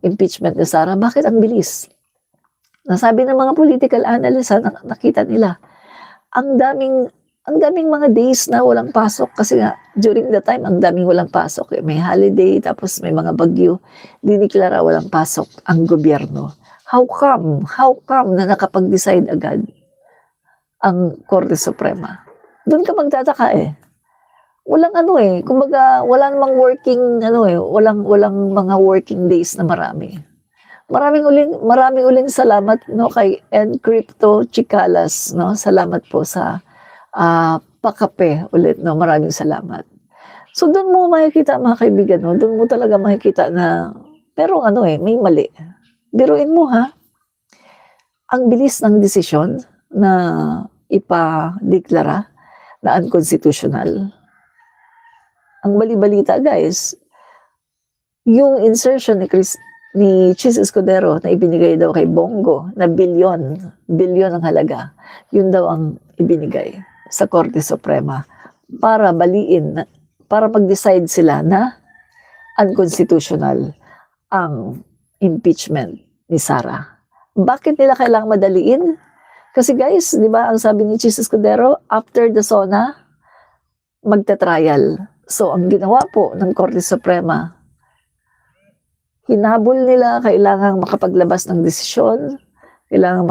impeachment ni Sara, bakit ang bilis? Nasabi ng mga political analysts, nakita nila, ang daming mga days na walang pasok kasi nga during the time ang daming walang pasok may holiday tapos may mga bagyo, diniklara walang pasok ang gobyerno. How come na nakapag-decide agad ang Korte Suprema? Doon ka magtataka walang kumbaga wala namang working walang mga working days na marami. Maraming uling salamat kay Encrypto Chicalas Salamat po sa pakape ulit maraming salamat. So doon mo makikita mga kaibigan, no, doon mo talaga makikita na merong ano, may mali. Biruin mo ha, ang bilis ng desisyon na ipadeklara na unconstitutional. Ang bali-balita guys, yung insertion ni Chis Escudero na ibinigay daw kay Bongo na bilyon ang halaga, yun daw ang ibinigay sa Korte Suprema para baliin, para mag-decide sila na unconstitutional ang impeachment ni Sara. Bakit nila kailangang madaliin? Kasi guys, di ba, ang sabi ni Chis Escudero, after the SONA, magta-trial. So, ang ginawa po ng Korte Suprema, hinabol nila, kailangang makapaglabas ng desisyon, kailangang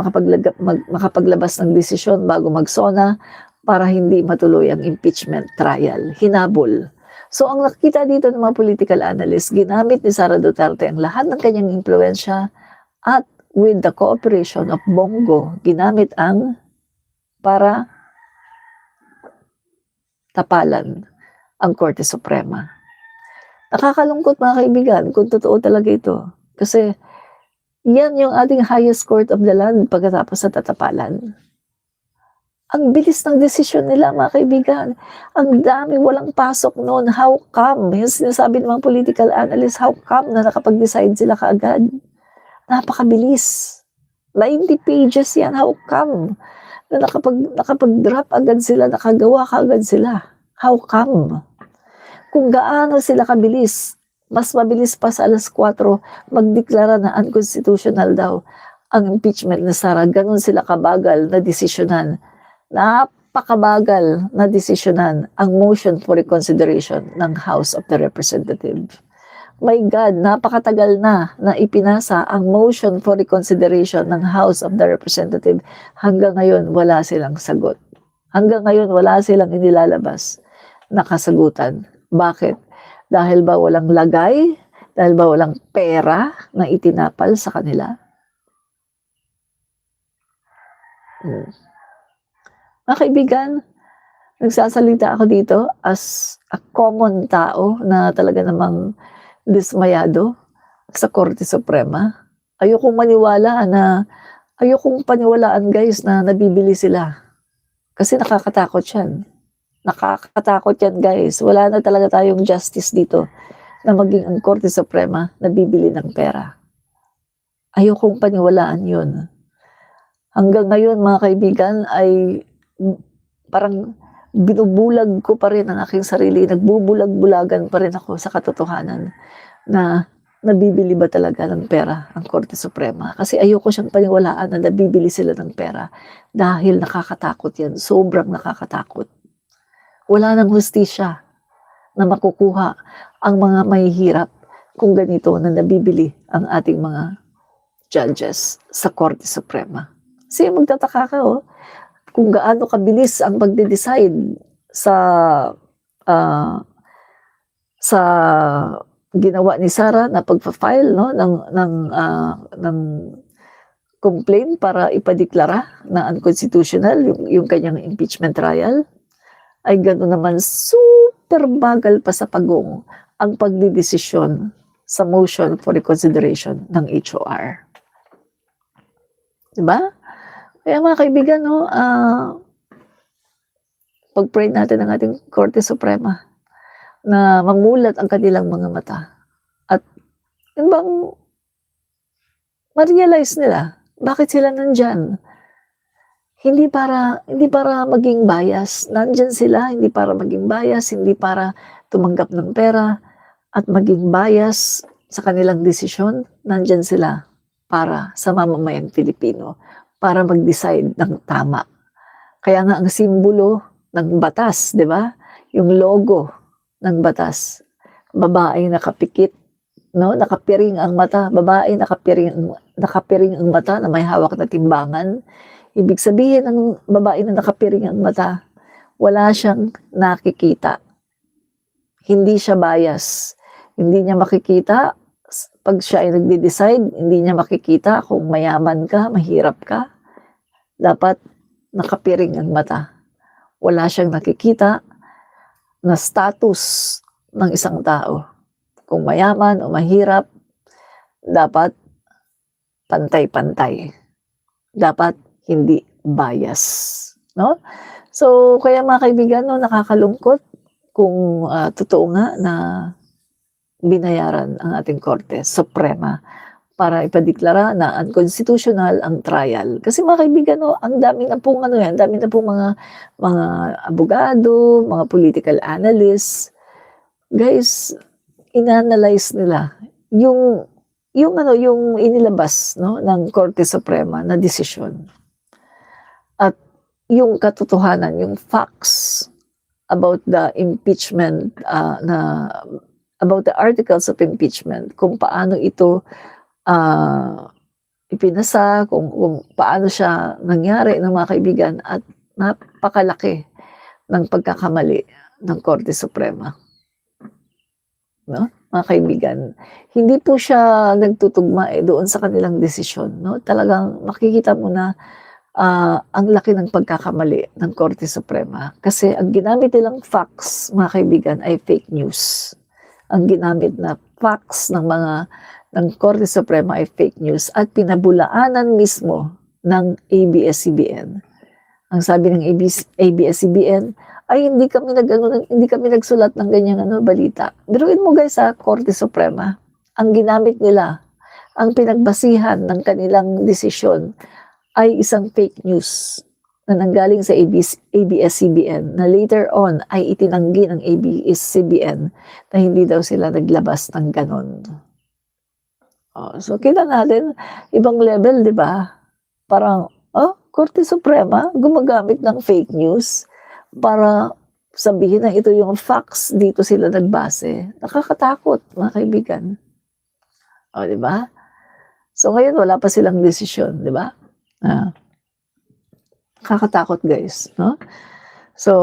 makapaglabas ng desisyon bago mag-SONA para hindi matuloy ang impeachment trial. Hinabol. So, ang nakita dito ng mga political analysts, ginamit ni Sara Duterte ang lahat ng kanyang impluensya at with the cooperation of Bongo, ginamit ang para tapalan ang Korte Suprema. Nakakalungkot mga kaibigan kung totoo talaga ito. Kasi yan yung ating highest court of the land pagkatapos sa tatapalan. Ang bilis ng desisyon nila mga kaibigan. Ang dami walang pasok noon. How come? Yung sinasabi ng mga political analysts, how come na nakapag-decide sila kaagad? Napakabilis. 90 pages yan. How come? Na nakapag-drop agad sila, nakagawa kaagad sila. How come? Kung gaano sila kabilis, mas mabilis pa sa alas 4, magdeklara na unconstitutional daw ang impeachment ni Sara. Ganon sila kabagal na desisyonan. Napakabagal na desisyonan ang motion for reconsideration ng House of the Representatives. My God, napakatagal na ipinasa ang motion for reconsideration ng House of the Representatives. Hanggang ngayon, wala silang sagot. Hanggang ngayon, wala silang inilalabas na kasagutan. Bakit? Dahil ba walang lagay? Dahil ba walang pera na itinapal sa kanila? Mga kaibigan, nagsasalita ako dito as a common tao na talaga namang dismayado sa Korte Suprema. Ayokong paniwalaan guys na nabibili sila. Kasi nakakatakot yan. Nakakatakot yan guys. Wala na talaga tayong justice dito na maging ang Korte Suprema na bibili ng pera. Ayokong paniwalaan yun. Hanggang ngayon mga kaibigan ay parang binubulag ko pa rin ang aking sarili. Nagbubulag-bulagan pa rin ako sa katotohanan na nabibili ba talaga ng pera ang Korte Suprema. Kasi ayoko siyang paniwalaan na nabibili sila ng pera dahil nakakatakot yan. Sobrang nakakatakot. Wala nang hustisya na makukuha ang mga mahihirap kung ganito na nabibili ang ating mga judges sa Korte Suprema. Kasi magtataka ka kung gaano kabilis ang pagde-decide sa ginawa ni Sara na pagpa-file ng complaint para ipadeklara na unconstitutional yung kanyang impeachment trial. Ay gano'n naman super bagal pa sa pagong ang pagdidesisyon sa motion for reconsideration ng HOR. Diba? Kaya mga kaibigan, pag-pray natin ang ating Korte Suprema na mamulat ang kanilang mga mata. At yun bang ma-realize nila bakit sila nandyan. Hindi para maging bias. Nandyan sila, hindi para maging bias, hindi para tumanggap ng pera at maging bias sa kanilang desisyon. Nandyan sila para sa mamamayang Pilipino, para mag-decide ng tama. Kaya nga ang simbolo ng batas, di ba? Yung logo ng batas. Babae nakapikit, no? Nakapiring ang mata. Babae nakapiring ang mata na may hawak na timbangan. Ibig sabihin ng babae na nakapiring ang mata, wala siyang nakikita. Hindi siya bias. Hindi niya makikita pag siya ay nagde-decide, hindi niya makikita kung mayaman ka, mahirap ka. Dapat nakapiring ang mata. Wala siyang nakikita na status ng isang tao. Kung mayaman o mahirap, dapat pantay-pantay. Dapat hindi bias, no? So, kaya mga kaibigan, no, nakakalungkot kung totoo nga na binayaran ang ating Korte Suprema para ipadeklara na unconstitutional ang trial. Kasi mga kaibigan, no, ang dami na pong dami na pong mga abogado, mga political analysts. Guys, inanalyze nila yung inilabas, no, ng Korte Suprema na desisyon. At yung katotohanan, yung facts about the impeachment about the articles of impeachment, kung paano ito ipinasa, kung paano siya nangyari ng mga kaibigan, at napakalaki ng pagkakamali ng Korte Suprema. No? Mga kaibigan, hindi po siya nagtutugma doon sa kanilang desisyon. No? Talagang makikita mo na ang laki ng pagkakamali ng Korte Suprema. Kasi ang ginamit nilang facts, mga kaibigan, ay fake news. Ang ginamit na facts ng Korte Suprema ay fake news at pinabulaanan mismo ng ABS-CBN. Ang sabi ng ABS-CBN ay hindi kami nagsulat ng ganyang balita. Biruin mo guys sa Korte Suprema, ang ginamit nila, ang pinagbasihan ng kanilang desisyon ay isang fake news na nanggaling sa ABS-CBN na later on ay itinanggi ng ABS-CBN na hindi daw sila naglabas ng ganon. So kita natin, ibang level, di ba? Parang, Korte Suprema gumagamit ng fake news para sabihin na ito yung facts, dito sila nagbase. Nakakatakot, mga kaibigan. Di ba? So ngayon, wala pa silang desisyon, di ba? Nakakatakot, guys, no? So,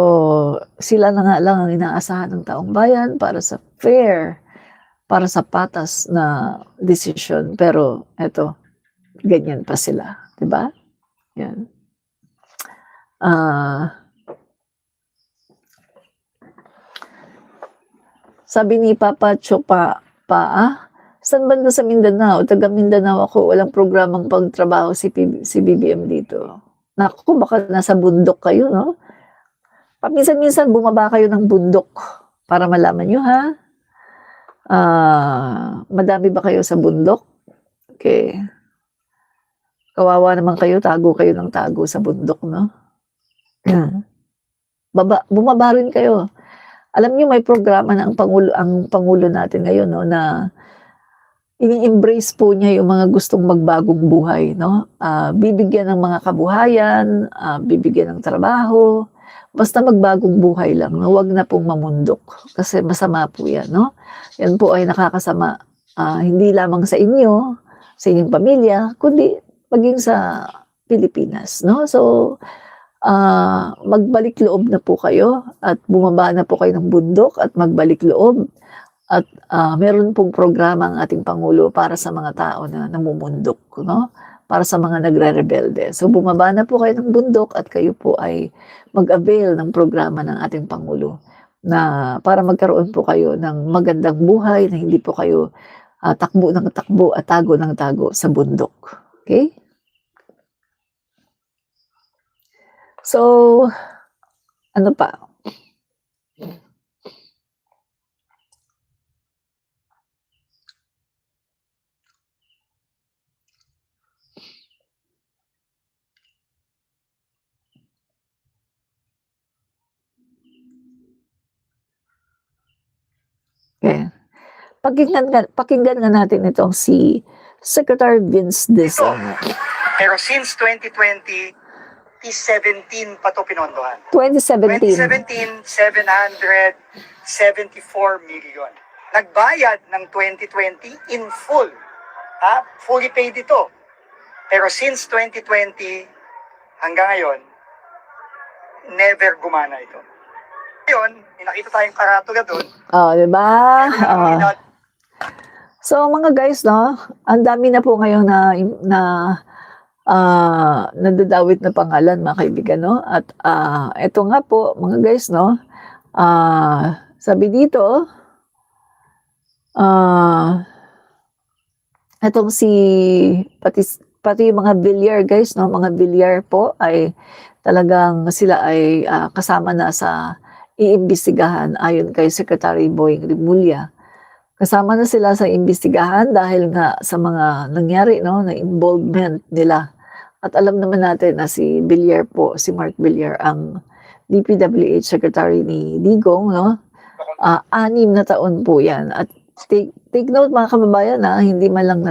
sila na nga lang ang inaasahan ng taong bayan para sa fair, para sa patas na desisyon. Pero, eto, ganyan pa sila, di ba? Yan. Sabi ni Papa Chopa, saan banda sa Mindanao? Taga Mindanao ako, walang programang pagtrabaho si BBM dito. Naku, baka nasa bundok kayo, no? Paminsan-minsan bumaba kayo ng bundok para malaman nyo, ha? Madami ba kayo sa bundok? Okay. Kawawa naman kayo, tago kayo ng tago sa bundok, no? Bumaba rin kayo. Alam niyo may programa na ang Pangulo natin ngayon, no, na ini-embrace po niya yung mga gustong magbagong buhay, no? Bibigyan ng mga kabuhayan, bibigyan ng trabaho, basta magbagong buhay lang, no? Huwag na pong mamundok kasi masama po yan, no? Yan po ay nakakasama, hindi lamang sa inyo, sa inyong pamilya, kundi maging sa Pilipinas, no? So, magbalik loob na po kayo at bumaba na po kayo ng bundok at magbalik loob at meron pong programa ang ating Pangulo para sa mga tao na namumundok, no? Para sa mga nagre-rebelde. So bumaba na po kayo ng bundok at kayo po ay mag-avail ng programa ng ating Pangulo na para magkaroon po kayo ng magandang buhay na hindi po kayo takbo ng takbo at tago ng tago sa bundok. Okay? So, ano pa? Okay. Pakinggan nga natin itong si Secretary Vince Dizon. Pero since 2020, 17 pa ito pinondohan. 2017. 2017, 774 million. Nagbayad ng 2020 in full. Fully paid ito. Pero since 2020, hanggang ngayon, never gumana ito. Ngayon, nakita tayong karatula doon. Di ba? So, mga guys, no, ang dami na po ngayon na nadadawit na pangalan, mga kaibigan, no? At ito nga po, mga guys, no, sabi dito, Ah, Etong pati yung mga bilyar guys, no, mga bilyar po ay talagang sila ay kasama na sa iimbestigahan ayon kay Secretary Boying Rimulya. Kasama na sila sa imbestigahan dahil nga sa mga nangyari, no, na involvement nila. At alam naman natin na si Villar po, si Mark Villar, ang DPWH Secretary ni Digong, no? 6 na taon po yan. At take note mga kababayan na hindi man lang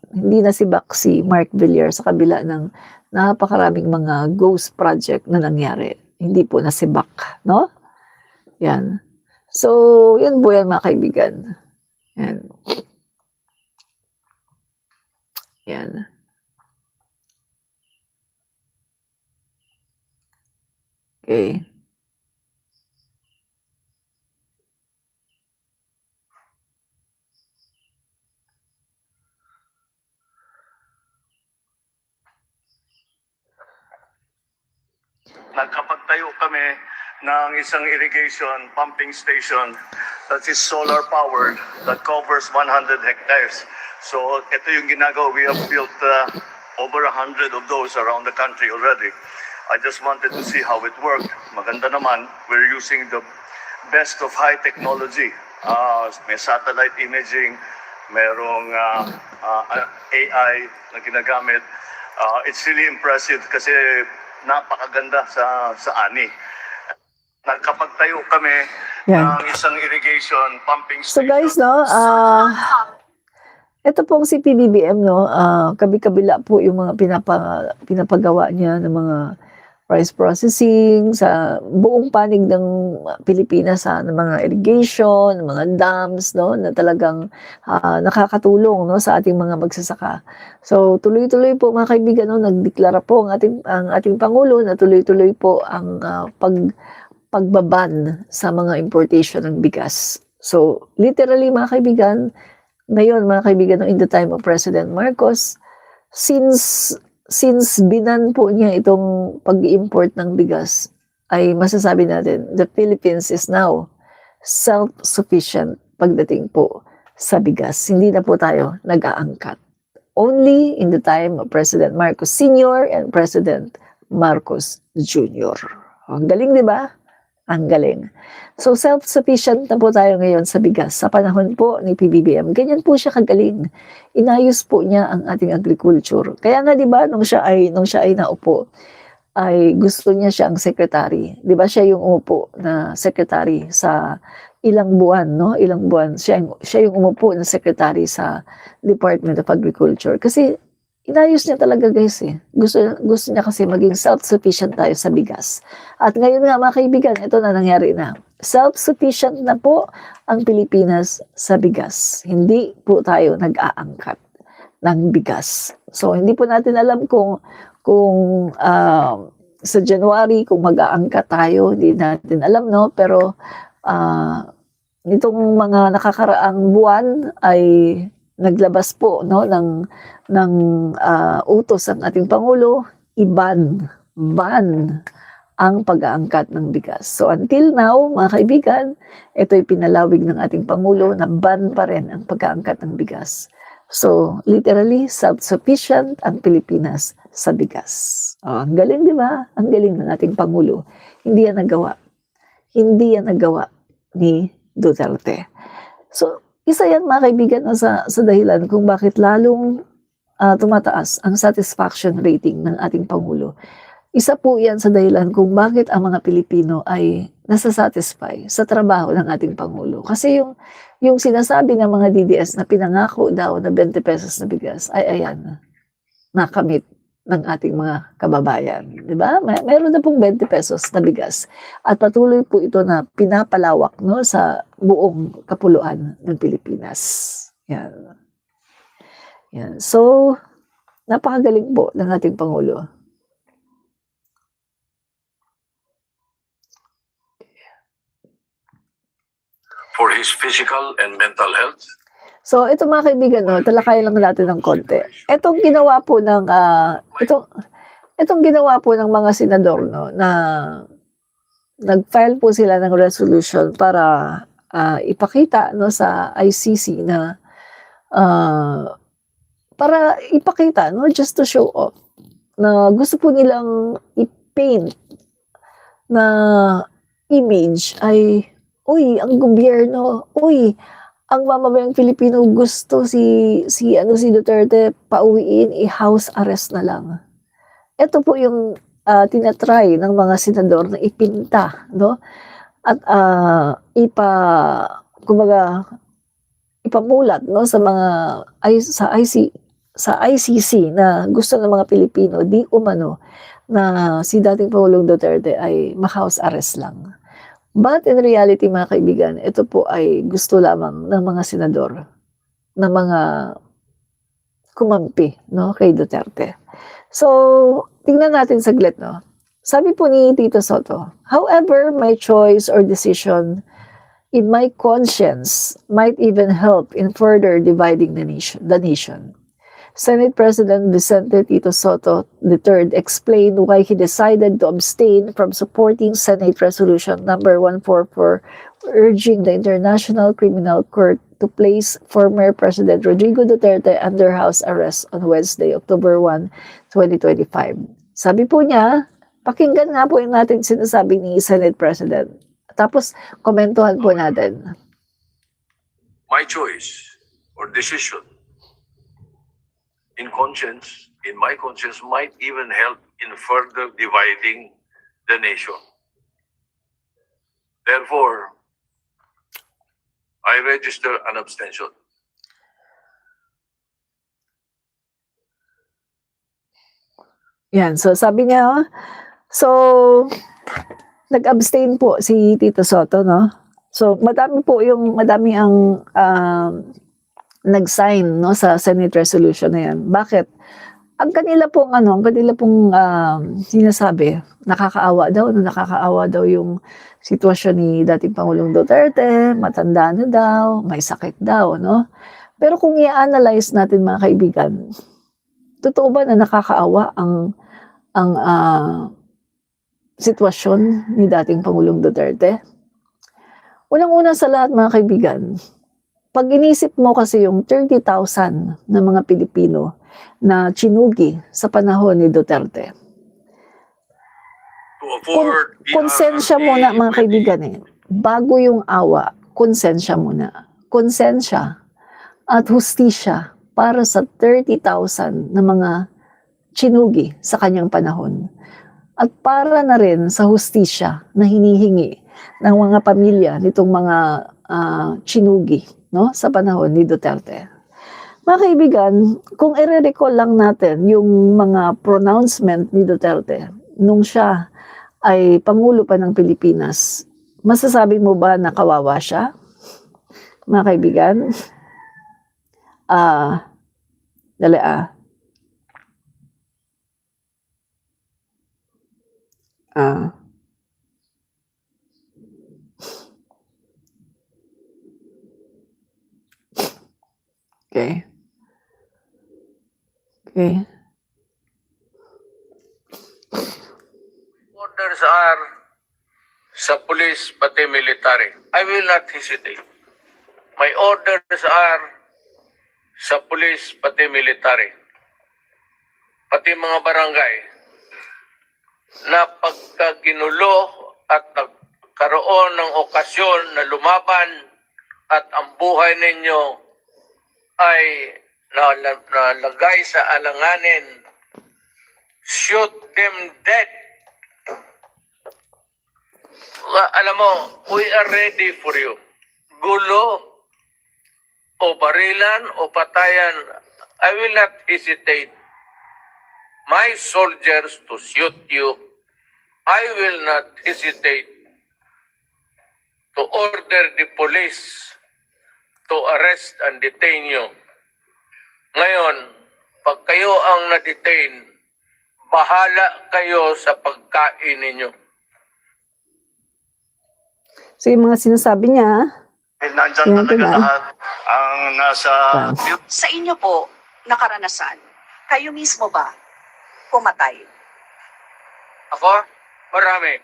hindi nasibak si Mark Villar sa kabila ng napakaraming mga ghost project na nangyari. Hindi po nasibak, no? Yan. So, yan po yan mga kaibigan. Yan. Yan. Okay. Nagkapagtayo kami ng isang irrigation pumping station that is solar powered that covers 100 hectares. So ito yung ginagawa. We have built over 100 of those around the country already. I just wanted to see how it worked. Maganda naman, we're using the best of high technology. May satellite imaging, merong AI na ginagamit. It's really impressive kasi napakaganda sa ani. Nagkapagtayo kami Yan. ng isang irrigation pumping So station. guys, no, ito pong si PBBM, no, kabi-kabila po yung mga pinapagawa niya ng mga rice processing sa buong panig ng Pilipinas, ng mga irrigation, ng mga dams, no, na talagang nakakatulong, no, sa ating mga magsasaka. So tuloy-tuloy po mga kaibigan, no, nagdeklara po ang ating Pangulo na tuloy-tuloy po ang pagbaban sa mga importation ng bigas. So literally mga kaibigan, ngayon mga kaibigan, in the time of President Marcos, since binan po niya itong pag-import ng bigas, ay masasabi natin, the Philippines is now self-sufficient pagdating po sa bigas. Hindi na po tayo nag-aangkat. Only in the time of President Marcos Sr. and President Marcos Jr. Ang galing, di ba? Ang galing. So, self-sufficient na po tayo ngayon sa bigas. Sa panahon po ni PBBM, ganyan po siya kagaling. Inayos po niya ang ating agriculture. Kaya nga, di ba, nung siya ay naupo, ay gusto niya siya ang secretary. Di ba, siya yung umupo na secretary sa ilang buwan, no? Ilang buwan. Siya yung umupo na secretary sa Department of Agriculture. Kasi, inayos niya talaga guys eh. Gusto niya kasi maging self-sufficient tayo sa bigas. At ngayon nga mga kaibigan, ito na nangyari na. Self-sufficient na po ang Pilipinas sa bigas. Hindi po tayo nag-aangkat ng bigas. So hindi po natin alam kung sa January kung mag-aangkat tayo, hindi natin alam, no? Pero nitong mga nakakaraang buwan ay naglabas po, no, ng utos ang ating Pangulo, ban ang pag-aangkat ng bigas. So until now, mga kaibigan, ito'y pinalawig ng ating Pangulo na ban pa rin ang pag-aangkat ng bigas. So literally, self-sufficient ang Pilipinas sa bigas. Ang galing, di ba? Ang galing ng ating Pangulo. Hindi yan nagawa. Hindi yan nagawa ni Duterte. So, isa yan mga kaibigan sa dahilan kung bakit lalong tumataas ang satisfaction rating ng ating Pangulo. Isa po yan sa dahilan kung bakit ang mga Pilipino ay nasasatisfy sa trabaho ng ating Pangulo. Kasi yung sinasabi ng mga DDS na pinangako daw na 20 pesos na bigas ay ayan, nakamit ng ating mga kababayan. Diba? Meron na pong 20 pesos na bigas. At patuloy po ito na pinapalawak, no, sa buong kapuluan ng Pilipinas. Yan. Yan. So, napakagaling po ng ating Pangulo. For his physical and mental health. So, ito mga kaibigan, no, talakay lang natin ng konti. Itong ginawa po ng mga senador, no, na nag-file po sila ng resolution para ipakita no sa ICC na para ipakita no just to show off na gusto po nilang i-paint na image ay uy ang gobyerno, uy ang mamamayang Pilipino gusto si Duterte pauwiin, i-house arrest na lang. Ito po yung tinatry ng mga senador na ipinta, no? At ipamulat no sa mga sa ICC na gusto ng mga Pilipino di umano na si dating Pangulong Duterte ay ma-house arrest lang. But in reality mga kaibigan, ito po ay gusto lamang ng mga senador, ng mga kumampi no kay Duterte. So, tingnan natin saglit no. Sabi po ni Tito Soto, however, my choice or decision in my conscience might even help in further dividing the nation. Senate President Vicente Tito Soto III explained why he decided to abstain from supporting Senate Resolution number 144 urging the International Criminal Court to place former President Rodrigo Duterte under house arrest on Wednesday, October 1, 2025. Sabi po niya, pakinggan nga po yung natin sinasabi ni Senate President. Tapos, komentuhan po natin. My choice or decision in my conscience might even help in further dividing the nation. Therefore, I register an abstention. Yan, so sabi niya, nag-abstain po si Tito Soto, no? So, madami ang nag-sign no sa Senate resolution na yan. Bakit? Ang kanila pong sinasabi, nakakaawa daw yung sitwasyon ni dating Pangulong Duterte, matanda na daw, may sakit daw, no? Pero kung i-analyze natin mga kaibigan, totoo ba na nakakaawa ang sitwasyon ni dating Pangulong Duterte? Unang-una sa lahat mga kaibigan, pag inisip mo kasi yung 30,000 na mga Pilipino na chinugi sa panahon ni Duterte. Konsensya muna mga kaibigan bago yung awa, konsensya muna. Konsensya at hustisya para sa 30,000 na mga chinugi sa kanyang panahon. At para na rin sa hustisya na hinihingi ng mga pamilya nitong mga chinugi no, sa panahon ni Duterte. Mga kaibigan, kung i-recall lang natin yung mga pronouncement ni Duterte nung siya ay Pangulo pa ng Pilipinas, masasabi mo ba na kawawa siya? Mga kaibigan, Okay. Orders are sa police pati military. I will not hesitate. My orders are sa police pati military. Pati mga barangay na pagkaginulo at nagkaroon ng okasyon na lumaban at ang buhay ninyo ay nalagay sa alanganin, shoot them dead. Alam mo, we are ready for you. Gulo o barilan o patayan, I will not hesitate. My soldiers to shoot you, I will not hesitate to order the police to arrest and detain you. Ngayon, pag kayo ang na-detain, bahala kayo sa pagkain ninyo. So yung mga sinasabi niya, Nandyan talaga lahat ang nasa... Sa inyo po, nakaranasan, kayo mismo ba pumatay? Ako? Marami.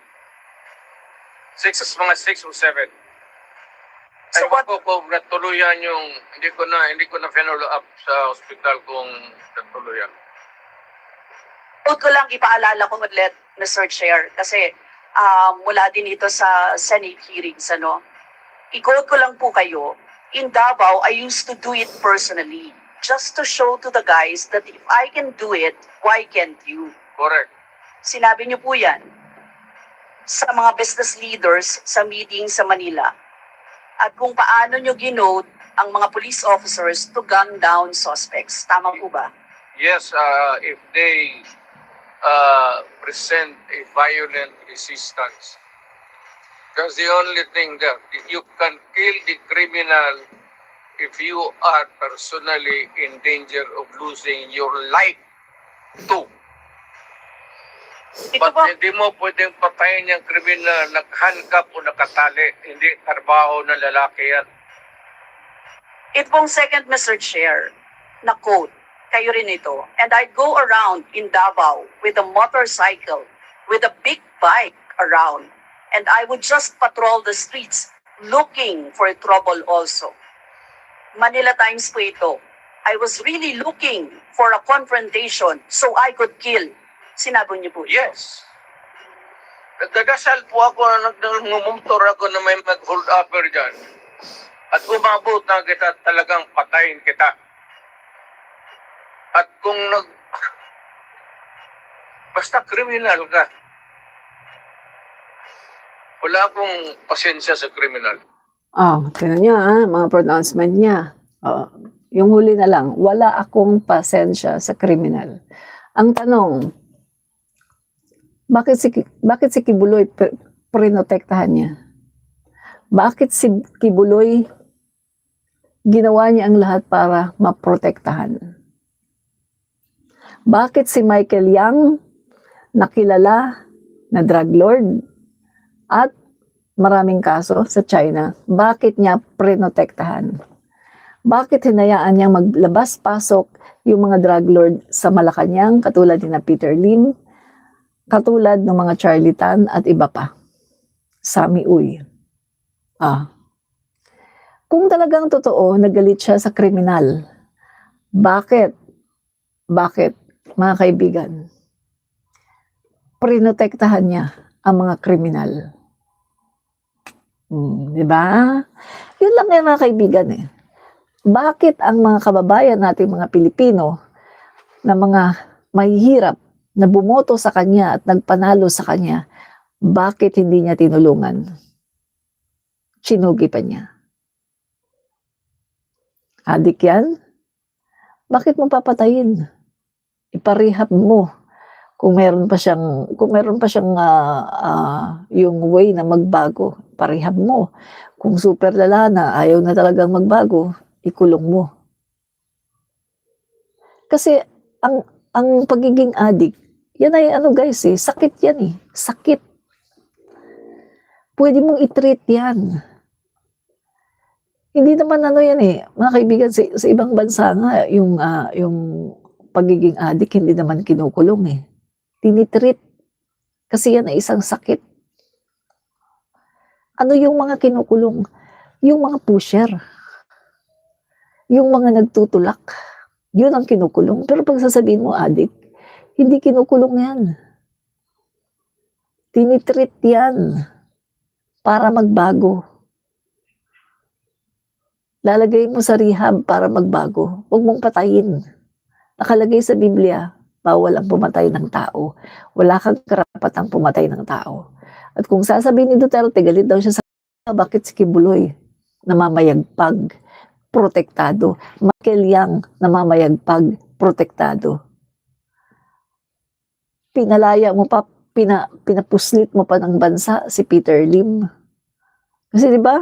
Mga 6 o 7. So Ewan what, ko kung natuluyan yung, hindi ko na follow up sa hospital kung natuluyan. Huwag ko lang ipaalala ko ulit, Mr. Chair, kasi mula din ito sa Senate hearings, ano. I-quote ko lang po kayo, in Davao, I used to do it personally, just to show to the guys that if I can do it, why can't you? Correct. Sinabi niyo po yan sa mga business leaders sa meeting sa Manila. At kung paano niyo ginote ang mga police officers to gun down suspects. Tama po ba? Yes, if they present a violent resistance. Because the only thing that you can kill the criminal if you are personally in danger of losing your life too. Ito But po, hindi mo pwedeng patayin yung kriminal na nakahandcuff o nakatali. Hindi trabaho ng lalaki yan. ito pong second, Mr. Chair, na quote, kayo rin ito. And I'd go around in Davao with a motorcycle, with a big bike around, and I would just patrol the streets looking for trouble also. Manila Times po ito. I was really looking for a confrontation so I could kill. Sinabi niyo po. Yes. Nagdadasal po ako na nagmumumtor ako na may mag-hold upper dyan. At umabot na kita, talagang patayin kita. At kung basta kriminal ka, wala akong pasensya sa kriminal. Tingnan niyo mga pronouncement niya. Yung huli na lang, wala akong pasensya sa kriminal. Ang tanong, bakit si Kibuloy prinotektahan niya? Bakit si Kibuloy ginawa niya ang lahat para maprotektahan? Bakit si Michael Yang, nakilala na drug lord at maraming kaso sa China, bakit niya prinotektahan? Bakit hinayaan niyang maglabas-pasok yung mga drug lord sa Malacanang, katulad ni Peter Lim, katulad ng mga Charlie Tan at iba pa? Sami Uy. Kung talagang totoo, nagalit siya sa kriminal, bakit, mga kaibigan, prinotektahan niya ang mga kriminal? Di ba? Yun lang yan mga kaibigan eh. Bakit ang mga kababayan nating mga Pilipino na mga mahihirap na bumoto sa kanya at nagpanalo sa kanya, bakit hindi niya tinulungan? Sinugi pa niya. Adik yan? Bakit mo papatayin? Iparehab mo. Kung meron pa siyang yung way na magbago, parehab mo. Kung super lala na, ayaw na talagang magbago, ikulong mo. Kasi ang pagiging addict, yan ay guys sakit yan sakit. Pwede mong i-treat yan. Hindi naman yan mga kaibigan, sa ibang bansa nga, yung pagiging addict, hindi naman kinukulong tinitreat. Kasi yan ay isang sakit. Ano yung mga kinukulong? Yung mga pusher. Yung mga nagtutulak. Yun ang kinukulong. Pero pag sasabihin mo addict, hindi kinukulong yan. Tinitreat yan para magbago. Lalagay mo sa rehab para magbago. Huwag mong patayin. Nakalagay sa Biblia, bawal ang pumatay ng tao. Wala kang karapatang pumatay ng tao. At kung sasabihin ni Duterte, galit daw siya sa bakit si Kibuloy namamayagpag, protektado. Michael Yang namamayagpag, protektado. Pinalaya mo pa, pinapuslit mo pa ng bansa si Peter Lim. Kasi di ba?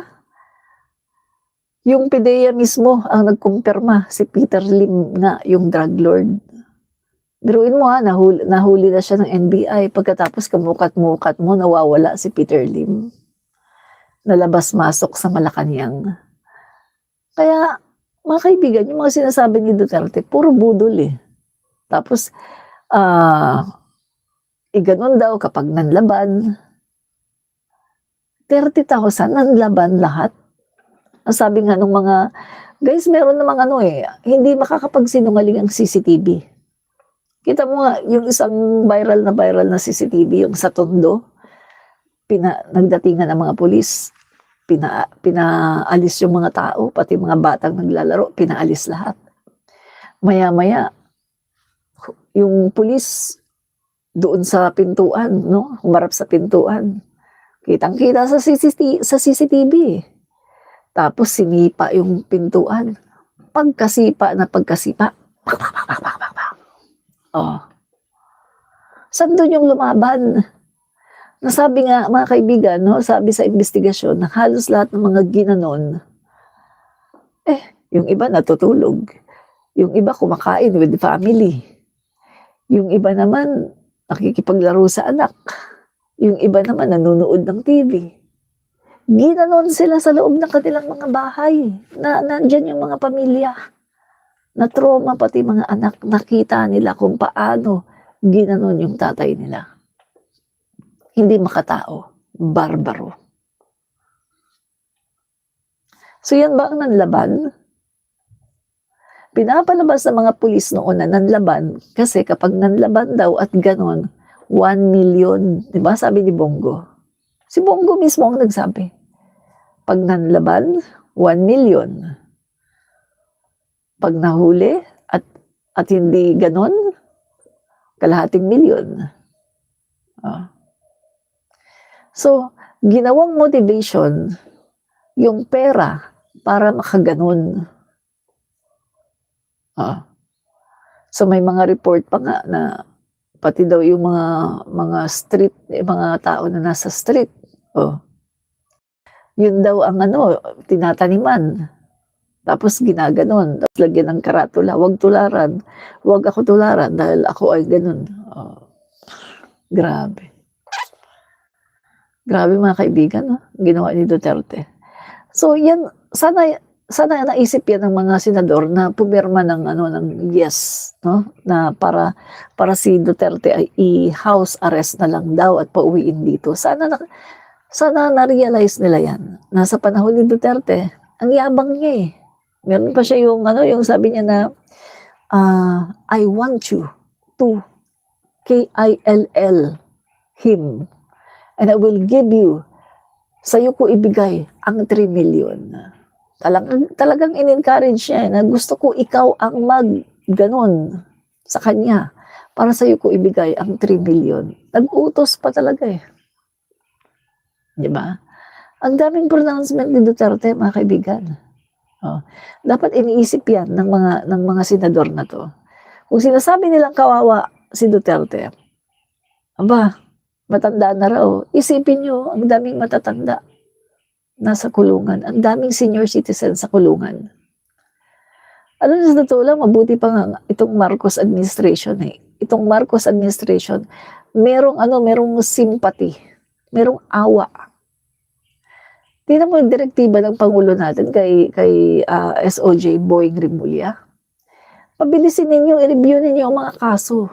Yung PDEA mismo ang nagkumpirma si Peter Lim nga yung drug lord. Biruin mo nahuli na siya ng NBI pagkatapos kamukat-mukat mo nawawala si Peter Lim. Nalabas-masok sa Malacanang. Kaya mga kaibigan, yung mga sinasabi ni Duterte, puro budol Tapos, iganon daw kapag nanlaban. 30,000 nanlaban lahat. Ang sabi nga nung mga, guys, meron namang ano eh, hindi makakapagsinungaling ang CCTV. Kita mo nga, yung isang viral na CCTV, yung sa Tondo, nagdatingan ng mga pulis, pinaalis yung mga tao, pati mga batang naglalaro, pinaalis lahat. Maya-maya, yung pulis, doon sa pintuan, no? Humarap sa pintuan. Kitang-kita sa CCTV. Tapos sinipa yung pintuan. Pagkasipa. Oh. Saan doon yung lumaban? Nasabi nga mga kaibigan, no? Sabi sa investigasyon na halos lahat ng mga ginanon, yung iba natutulog. Yung iba kumakain with family. Yung iba naman nakikipaglaro sa anak. Yung iba naman nanonood ng TV. Ginanon sila sa loob ng kanilang mga bahay. Nandyan yung mga pamilya. Na trauma pati mga anak. Nakita nila kung paano ginanon yung tatay nila. Hindi makatao. Barbaro. So yan ba ang nanlaban? Pinapalabas ng mga pulis noon na nanlaban kasi kapag nanlaban daw at ganon, 1 million. Diba? Sabi ni Bongo. Si Bongo mismo ang nagsabi. Pag nanlaban, 1 million. Pag nahuli at hindi ganon, kalahating milyon. So, ginawang motivation yung pera para makaganon. So may mga report pa nga na pati daw yung mga street, mga tao na nasa street. Yun daw ang tinataniman. Tapos ginaganon. Tapos lagyan ng karatula. Huwag tularan. Huwag ako tularan dahil ako ay ganun. Grabe. Grabe mga kaibigan, no? Ginawa ni Duterte. So yan, sana naisip yan ng mga senador na pumirma ng yes, no? Na para si Duterte ay i-house arrest na lang daw at pauwiin dito. Sana na-realize nila yan. Nasa panahon ni Duterte, ang yabang niya eh. Meron pa siya yung sabi niya na I want you to KILL him and I will give you, sa'yo ko ibigay ang 3 million. Talagang in-encourage niya na gusto ko ikaw ang ganon sa kanya para sa'yo ko ibigay ang 3 million. Nag-utos pa talaga eh. Diba? Ang daming pronouncement ni Duterte, mga kaibigan. Dapat iniisip yan ng mga senador na to. Kung sinasabi nilang kawawa si Duterte, matanda na raw, isipin nyo, ang daming matatanda nasa kulungan. Ang daming senior citizens sa kulungan. Sa totoo lang, mabuti pa nga itong Marcos administration eh. Itong Marcos administration, merong sympathy, merong awa. Tingnan mo yung direktiba ng Pangulo natin kay SOJ Boying Rimulya. Pabilisin ninyo, i-review ninyo ang mga kaso.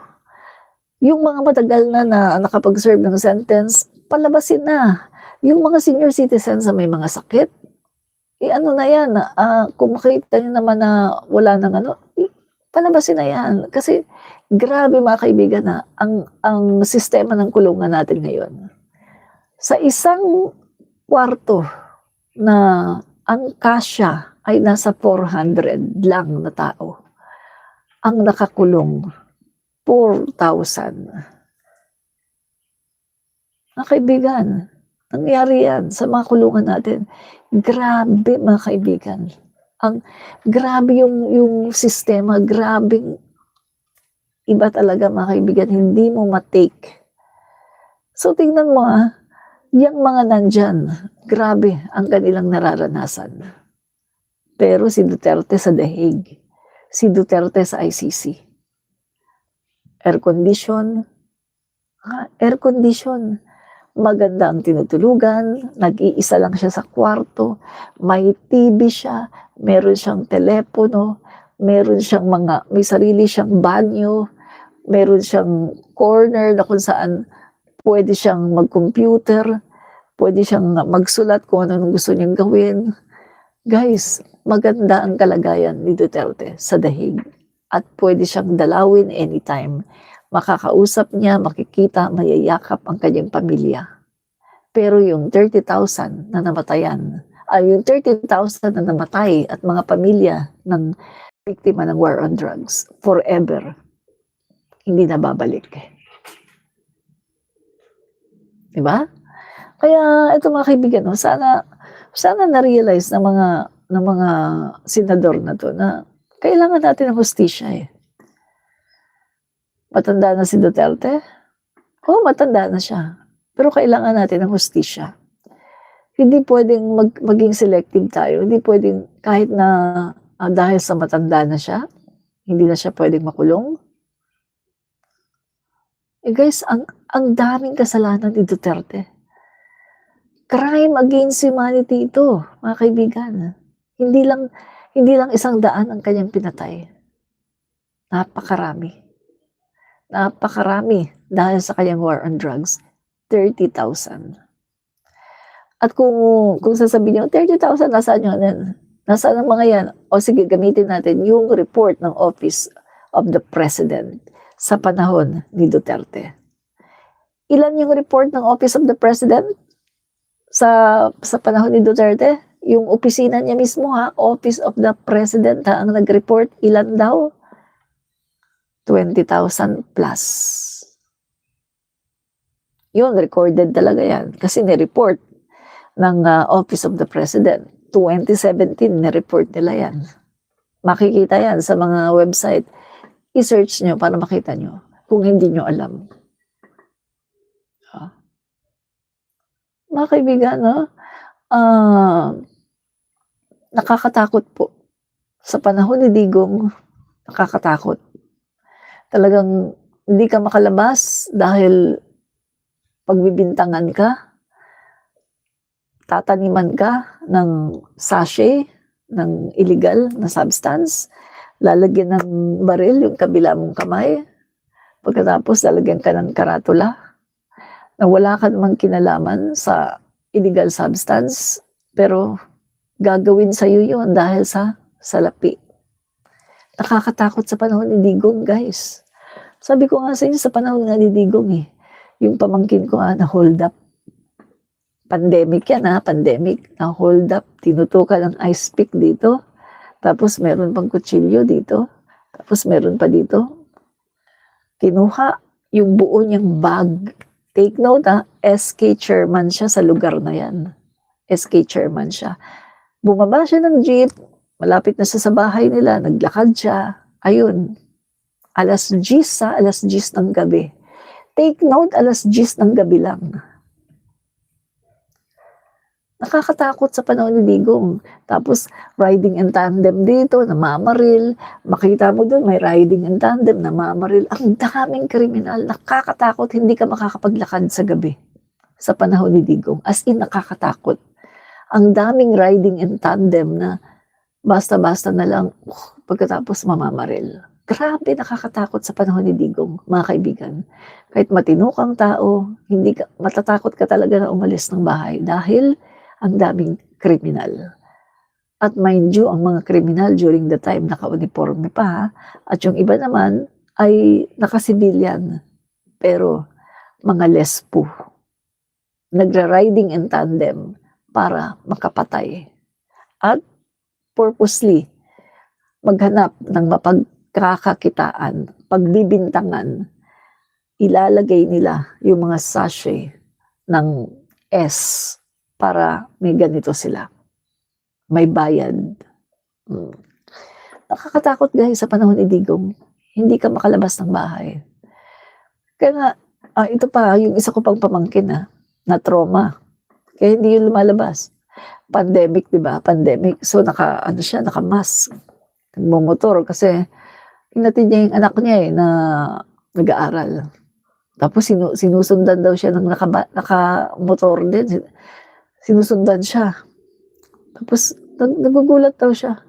Yung mga matagal na nakapag-serve ng sentence, palabasin na. Yung mga senior citizens na may mga sakit, na yan, kung makita nyo naman na wala nang palabasin na yan. Kasi grabe mga kaibigan na ang sistema ng kulungan natin ngayon. Sa isang kwarto na ang kasya ay nasa 400 lang na tao, ang nakakulong 4,000. Mga kaibigan, nangyari yan sa mga kulungan natin. Grabe mga kaibigan. Grabe yung sistema, grabe iba talaga mga kaibigan, hindi mo matake. So tingnan mo yung mga nandyan, grabe ang kanilang nararanasan. Pero si Duterte sa The Hague, si Duterte sa ICC. Air condition, maganda ang tinutulugan, nag-iisa lang siya sa kwarto, may TV siya, meron siyang telepono, meron siyang may sarili siyang banyo, meron siyang corner na kung saan pwede siyang mag-computer, pwede siyang magsulat kung ano gusto niyang gawin. Guys, maganda ang kalagayan ni Duterte sa Dahig at pwede siyang dalawin anytime. Makakausap niya, makikita, mayayakap ang kanyang pamilya. Pero yung 30,000 na namatayan, yung 30,000 na namatay at mga pamilya ng biktima ng war on drugs, forever, hindi na babalik. Diba? Kaya ito mga kaibigan, no, sana na-realize ng mga senador na to na kailangan natin ng hustisya eh. Matanda na si Duterte? Oo, matanda na siya. Pero kailangan natin ng hustisya. Hindi pwedeng maging selective tayo. Hindi pwedeng kahit na dahil sa matanda na siya, hindi na siya pwedeng makulong. Eh guys, ang daming kasalanan ni Duterte. Crime against humanity ito, mga kaibigan. Hindi lang 100 ang kanyang pinatay. Napakarami. Napakarami dahil sa kanyang war on drugs. 30,000. At kung sasabihin niyo, 30,000, nasaan yun? Nasaan ang mga yan? O sige, gamitin natin yung report ng Office of the President sa panahon ni Duterte. Ilan yung report ng Office of the President sa panahon ni Duterte? Yung opisina niya mismo Office of the President ang nag-report, ilan daw? 20,000 plus. Yun, recorded talaga yan. Kasi ni-report ng Office of the President. 2017, ni-report nila yan. Makikita yan sa mga website. I-search nyo para makita nyo kung hindi nyo alam. Mga kaibigan, nakakatakot po. Sa panahon ni Digong, nakakatakot. Talagang hindi ka makalabas dahil pagbibintangan ka, tataniman ka ng sachet, ng illegal na substance, lalagyan ng baril yung kabila mong kamay, pagkatapos lalagyan ka ng karatula, na wala ka namang kinalaman sa illegal substance, pero gagawin sa'yo yun dahil sa salapi. Nakakatakot sa panahon ni Digong, guys. Sabi ko nga sa inyo, sa panahon nga ni Digong yung pamangkin ko na hold up. Pandemic yan pandemic. Na hold up, tinutukan ng ice pick dito. Tapos meron pang kutsilyo dito. Tapos meron pa dito. Kinuha yung buo niyang bag. Take note SK chairman siya sa lugar na yan. SK chairman siya. Bumaba siya ng jeep, malapit na siya sa bahay nila, naglakad siya. Ayun, alas 10 ng gabi. Take note, alas 10 ng gabi lang. Nakakatakot sa panahon ni Digong. Tapos, riding in tandem dito, namamaril. Makita mo doon, may riding in tandem, namamaril. Ang daming kriminal. Nakakatakot, hindi ka makakapaglakad sa gabi. Sa panahon ni Digong. As in, nakakatakot. Ang daming riding in tandem na basta-basta na lang, pagkatapos mamamaril. Grabe, nakakatakot sa panahon ni Digong, mga kaibigan. Kahit matino kang tao, matatakot ka talaga na umalis ng bahay dahil ang daming kriminal. At mind you, ang mga kriminal during the time naka-uniforme pa, at yung iba naman ay naka-civilian, pero mga lespo. Nagra-riding in tandem para makapatay. At purposely, maghanap ng mapagkakakitaan, pagbibintangan, ilalagay nila yung mga sachet ng S para may ganito sila. May bayad. Nakakatakot guys sa panahon ni Digong. Hindi ka makalabas ng bahay. Kaya nga, ito pa, yung isa ko pang pamangkin na trauma. Kaya hindi yun lumalabas. Pandemic, di ba? Pandemic. So, naka-mask. Nagmumotor kasi inatid niya yung anak niya na nag-aaral. Tapos sinusundan daw siya ng naka-motor din. Sinusundan siya. Tapos nagugulat daw siya.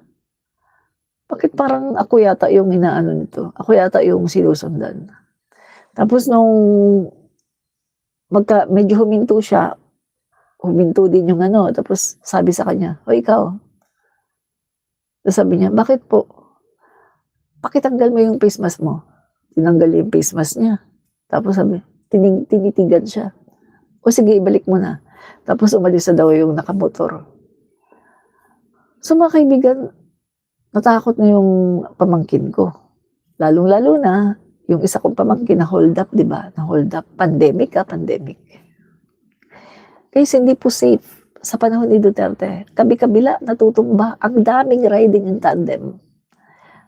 Bakit parang ako yata yung inaano nito? Ako yata yung sinusundan. Tapos nung medyo huminto siya, huminto din yung tapos sabi sa kanya, o ikaw, Tapos sabi niya, bakit po? Pakitanggal mo yung face mask mo. Tinanggal niya yung face mask niya. Tapos sabi, tinitigan siya. O sige, ibalik mo na. Tapos umalis na daw yung nakamotor. So mga kaibigan, natakot na yung pamangkin ko. Lalong-lalo na, yung isa kong pamangkin na hold up, di ba? Na hold up. Pandemic. Guys, hindi po safe sa panahon ni Duterte. Kabi-kabila, natutumba. Ang daming riding in tandem.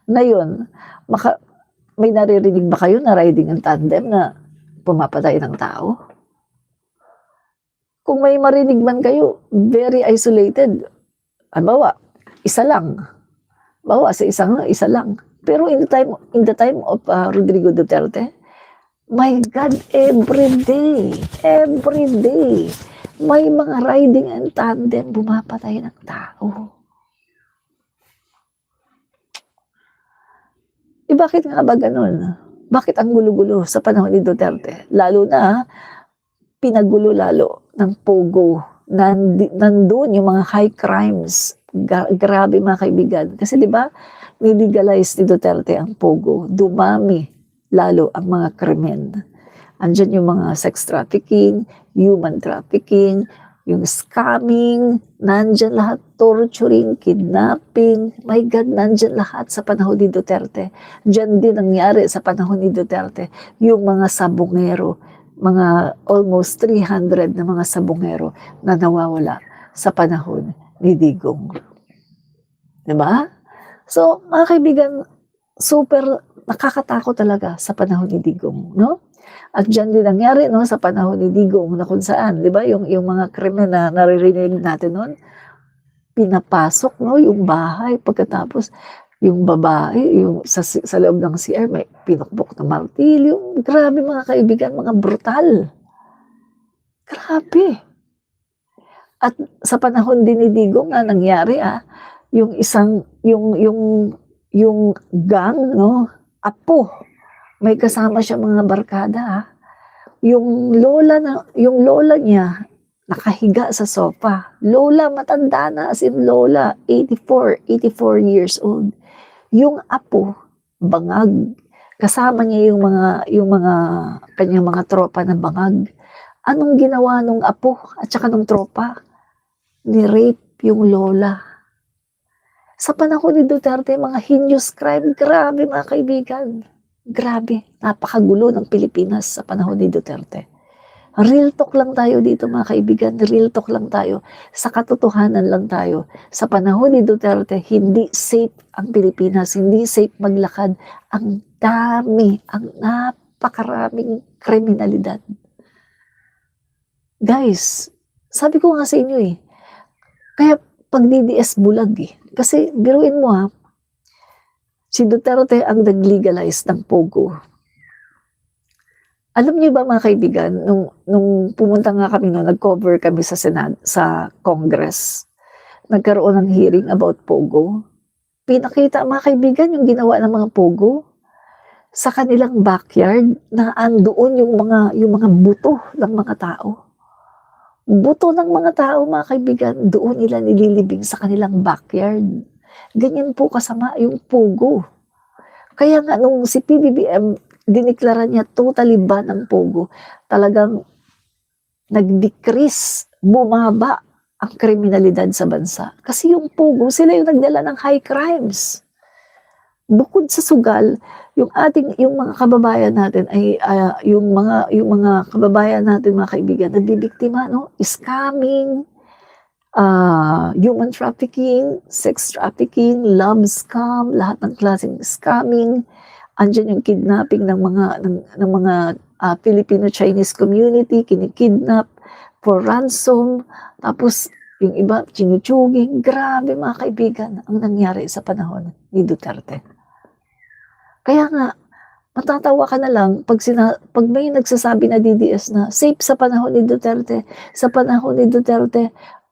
Ngayon, may naririnig ba kayo na riding in tandem na pumapatay ng tao? Kung may marinig man kayo, very isolated. Bawa, isa lang. Bawa sa isa lang. Pero in the time of Rodrigo Duterte, my God, every day, may mga riding in tandem bumapatay ng tao. Bakit nga ba ganun? Bakit ang gulo-gulo sa panahon ni Duterte? Lalo na, pinagulo lalo ng Pogo. Nandun yung mga high crimes. Grabe mga kaibigan. Kasi di ba, nilegalize ni Duterte ang Pogo. Dumami lalo ang mga krimen. Andyan yung mga sex trafficking, human trafficking, yung scamming, nandyan lahat, torturing, kidnapping, my God, nandyan lahat sa panahon ni Duterte. Diyan din nangyari sa panahon ni Duterte, yung mga sabongero, mga almost 300 na mga sabongero na nawawala sa panahon ni Digong. Diba? So, mga kaibigan, super nakakatakot talaga sa panahon ni Digong, no? At dyan din nangyari no, sa panahon ni Digong na kung saan, di ba, yung mga krimen na naririnig natin noon, pinapasok no, yung bahay, pagkatapos yung babae, yung sa loob ng CR, may pinukbok na martilyo. Grabe mga kaibigan, mga brutal. Grabe. At sa panahon din ni Digong na nangyari, yung isang, yung gang, no, Apo, may kasama siya mga barkada. Yung lola niya nakahiga sa sofa. Lola matanda na, as in lola 84 years old. Yung apo bangag. Kasama niya yung mga kanyang mga tropa na bangag. Anong ginawa nung apo at saka nung tropa? Ni-rape yung lola. Sa panahon ni Duterte, mga heinous crime, grabe mga kaibigan. Grabe, napakagulo ng Pilipinas sa panahon ni Duterte. Real talk lang tayo dito mga kaibigan, real talk lang tayo. Sa katotohanan lang tayo. Sa panahon ni Duterte, hindi safe ang Pilipinas, hindi safe maglakad. Ang dami, ang napakaraming kriminalidad. Guys, sabi ko nga sa inyo kaya pag DDS bulag Kasi biruin mo si Duterte ang nag-legalize ng Pogo. Alam niyo ba mga kaibigan, nung pumunta nga kami nag-cover kami sa sa Congress, nagkaroon ng hearing about Pogo. Pinakita mga kaibigan yung ginawa ng mga Pogo sa kanilang backyard na andoon yung mga buto ng mga tao. Buto ng mga tao mga kaibigan, doon nila nililibing sa kanilang backyard. Ganyan po kasama yung Pogo. Kaya nga nung si PBBM, diniklara niya totally ban ang Pogo. Talagang nag-decrease, bumaba ang kriminalidad sa bansa. Kasi yung Pogo, sila yung nagdala ng high crimes. Bukod sa sugal, yung mga kababayan natin ay yung mga kababayan natin mga kaibigan nabibiktima scamming, human trafficking, sex trafficking, love scam, lahat ng klaseng scamming. Andiyan yung kidnapping ng mga Filipino-Chinese community, kinikidnap for ransom. Tapos yung iba, chinuchuging. Grabe mga kaibigan ang nangyari sa panahon ni Duterte. Kaya nga, matatawa ka na lang pag may nagsasabi na DDS na safe sa panahon ni Duterte,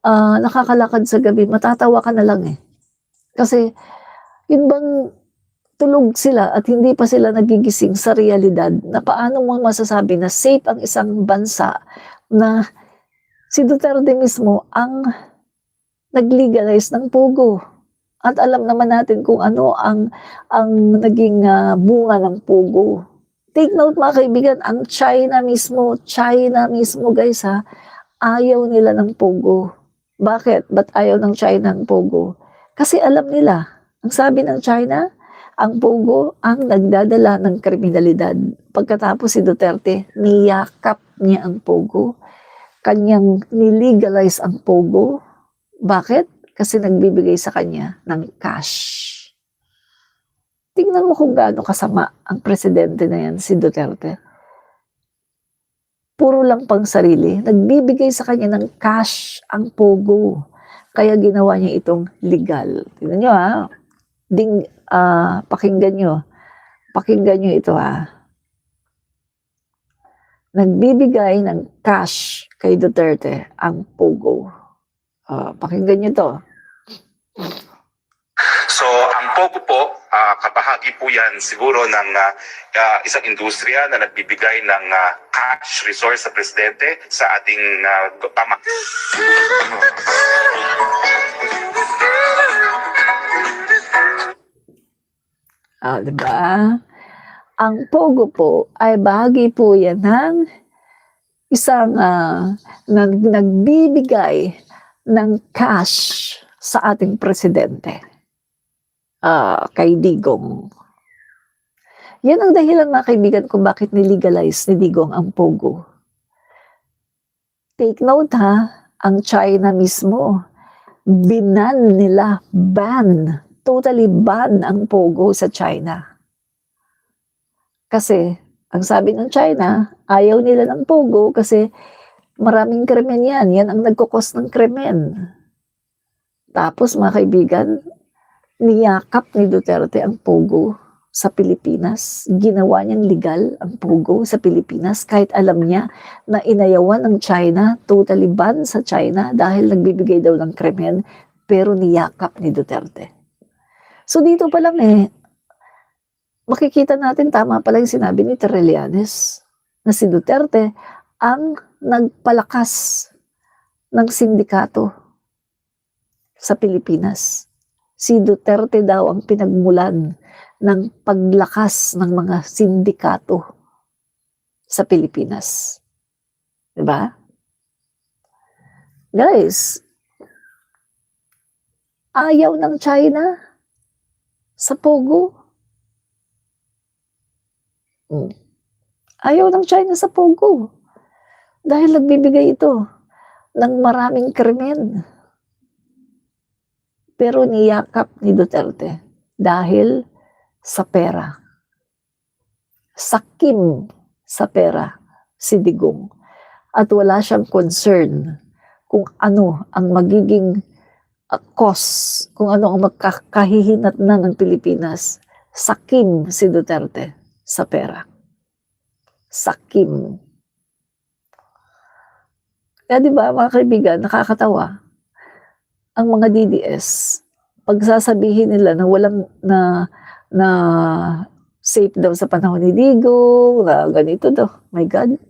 nakakalakad sa gabi, matatawa ka na lang Kasi, yun bang tulog sila at hindi pa sila nagigising sa realidad na paano mo masasabi na safe ang isang bansa na si Duterte mismo ang nag-legalize ng Pogo. At alam naman natin kung ano ang naging bunga ng Pogo. Take note mga kaibigan, ang China mismo guys ha, ayaw nila ng Pogo. Bakit? Ba't ayaw ng China ng Pogo? Kasi alam nila, ang sabi ng China, ang Pogo ang nagdadala ng kriminalidad. Pagkatapos si Duterte, niyakap niya ang Pogo. Kanyang nilegalize ang Pogo. Bakit? Kasi nagbibigay sa kanya ng cash. Tingnan mo kung gaano kasama ang presidente na yan, si Duterte. Puro lang pang sarili. Nagbibigay sa kanya ng cash ang Pogo. Kaya ginawa niya itong legal. Tingnan nyo ha. Pakinggan nyo. Pakinggan nyo ito ha. Nagbibigay ng cash kay Duterte ang Pogo. Pakinggan nyo to. So, ang Pogo po, kabahagi po yan siguro ng isang industriya na nagbibigay ng cash resource sa presidente sa ating Diba? Ang Pogo po ay bahagi po yan ng isang nagbibigay ng cash sa ating presidente. Kay Digong. Yan ang dahilan mga kaibigan kung bakit nilegalize ni Digong ang Pogo. Take note ha, ang China mismo, binan nila, totally ban ang Pogo sa China. Kasi, ang sabi ng China, ayaw nila ng Pogo kasi maraming krimen yan. Yan ang nagkukos ng krimen. Tapos mga kaibigan, niyakap ni Duterte ang Pogo sa Pilipinas. Ginawa niyang legal ang Pogo sa Pilipinas kahit alam niya na inayawan ng China, totally ban sa China dahil nagbibigay daw ng krimen, pero niyakap ni Duterte. So dito pa lang makikita natin tama pala yung sinabi ni Trillanes na si Duterte ang nagpalakas ng sindikato sa Pilipinas. Si Duterte daw ang pinagmulan ng paglakas ng mga sindikato sa Pilipinas. Diba? Guys, ayaw ng China sa Pogo. Ayaw ng China sa Pogo. Dahil nagbibigay ito ng maraming krimen. Pero niyakap ni Duterte dahil sa pera. Sakim sa pera si Digong. At wala siyang concern kung ano ang magiging cost, kung ano ang magkakahihinatnan ng Pilipinas. Sakim si Duterte sa pera. Sakim. Kaya diba mga kaibigan, nakakatawa. Ang mga DDS, pagsasabihin nila na walang na safe daw sa panahon ni Digong, na ganito daw. My God.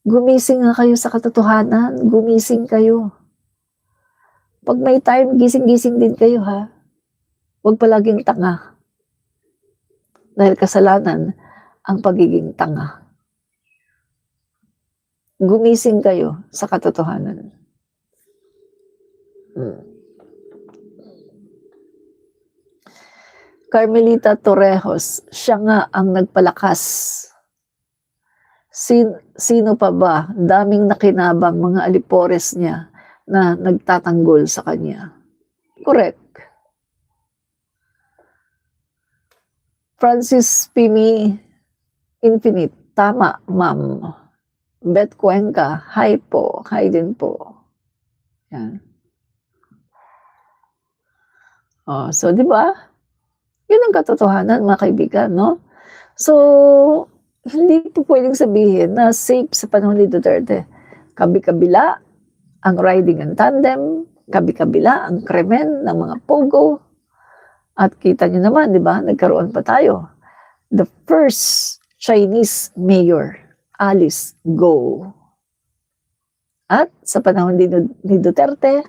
Gumising nga kayo sa katotohanan. Gumising kayo. Pag may time, gising-gising din kayo ha. Huwag palaging tanga. Dahil kasalanan ang pagiging tanga. Gumising kayo sa katotohanan. Carmelita Torrejos, siya nga ang nagpalakas. Sino pa ba? Daming nakinabang mga alipores niya na nagtatanggol sa kanya. Correct. Francis Pimi Infinite, tama ma'am. Beth Cuenca, hi po, hi din po. Yan. So di ba? Yun ang katotohanan mga kaibigan, no? So, hindi po pwedeng sabihin na safe sa panahon ni Duterte. Kabi-kabila ang riding and tandem, kabi-kabila ang krimen ng mga Pogo. At kita nyo naman, di ba? Nagkaroon pa tayo. The first Chinese mayor, Alice Go. At sa panahon din ni Duterte,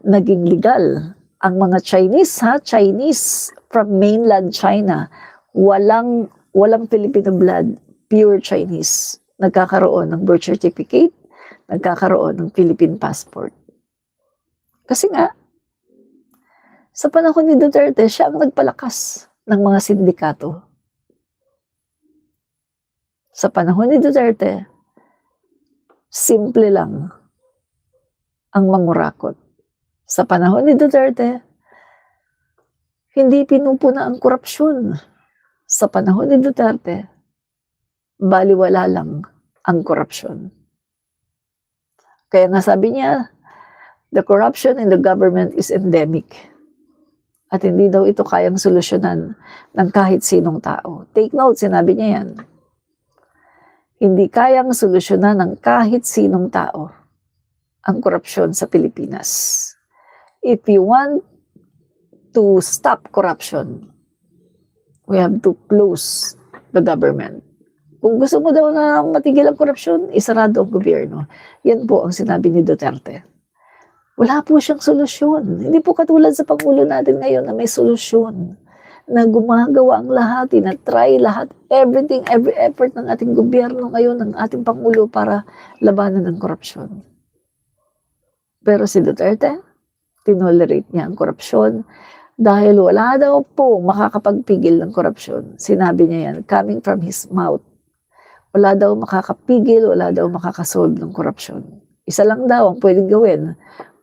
naging legal. Ang mga Chinese, Chinese from mainland China, walang Filipino blood, pure Chinese. Nagkakaroon ng birth certificate, nagkakaroon ng Philippine passport. Kasi nga, sa panahon ni Duterte, siya ang nagpalakas ng mga sindikato. Sa panahon ni Duterte, simple lang ang mangurakot. Sa panahon ni Duterte, hindi pinupuna ang korupsyon. Sa panahon ni Duterte, baliwala lang ang korupsyon. Kaya nga sabi niya, the corruption in the government is endemic. At hindi daw ito kayang solusyonan ng kahit sinong tao. Take note, sinabi niya yan. Hindi kayang solusyonan ng kahit sinong tao ang korupsyon sa Pilipinas. If you want to stop corruption, we have to close the government. Kung gusto mo daw na matigil ang korupsyon, isarado ang gobyerno. Yan po ang sinabi ni Duterte. Wala po siyang solusyon. Hindi po katulad sa Pangulo natin ngayon na may solusyon. Na gumagawa ang lahat, tinatry lahat, everything, every effort ng ating gobyerno ngayon, ng ating Pangulo para labanan ng korupsyon. Pero si Duterte, tinolerate niya ang korupsyon dahil wala daw po makakapagpigil ng korupsyon. Sinabi niya yan, coming from his mouth. Wala daw makakapigil, wala daw makakasolve ng korupsyon. Isa lang daw ang pwedeng gawin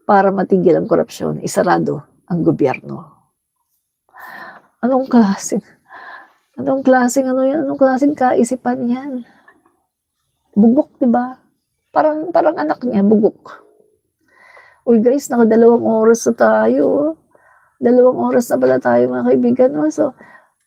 para matigil ang korupsyon, isarado ang gobyerno. Anong klaseng kaisipan yan? Bugok, di ba? Parang anak niya, bugok. Uy guys, naka 2 oras na tayo. 2 oras na pala tayo mga kaibigan. No? So,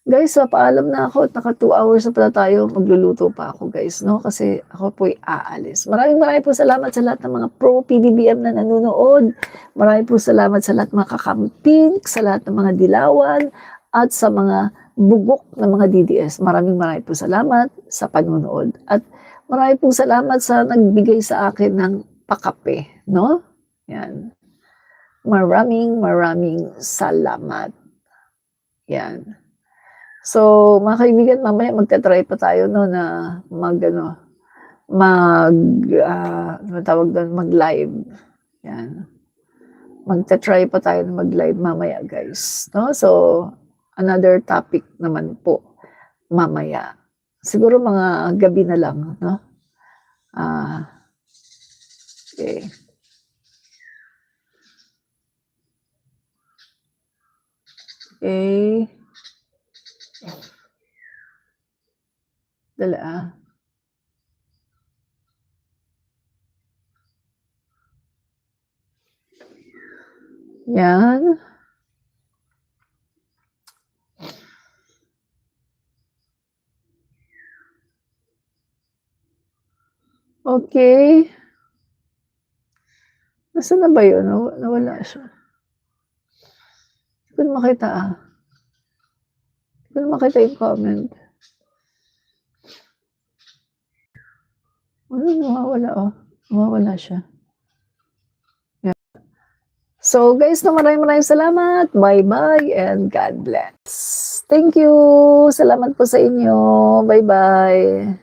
guys, paalam na ako at naka 2 hours na pala tayo. Magluluto pa ako guys, no? Kasi ako po'y aalis. Maraming po salamat sa lahat ng mga pro-PBBM na nanonood. Maraming po salamat sa lahat ng mga kakamping, sa lahat ng mga dilawan, at sa mga bugok ng mga DDS. Maraming po salamat sa panonood. At maraming po salamat sa nagbigay sa akin ng pakape, no? Yan. Maraming salamat. Yan. So, mga kaibigan, mamaya magta-try pa tayo no na mag-live. Yan. Magta-try pa tayo na mag-live mamaya, guys. No? So, another topic naman po mamaya. Siguro mga gabi na lang, no? Okay. Okay. Dala. Yan. Okay. Nasaan na ba yun? Nawala siya. Hindi ko makita Hindi ko makita yung comment. Nawawala Nawawala siya. Yeah. So guys, maraming salamat. Bye-bye and God bless. Thank you. Salamat po sa inyo. Bye-bye.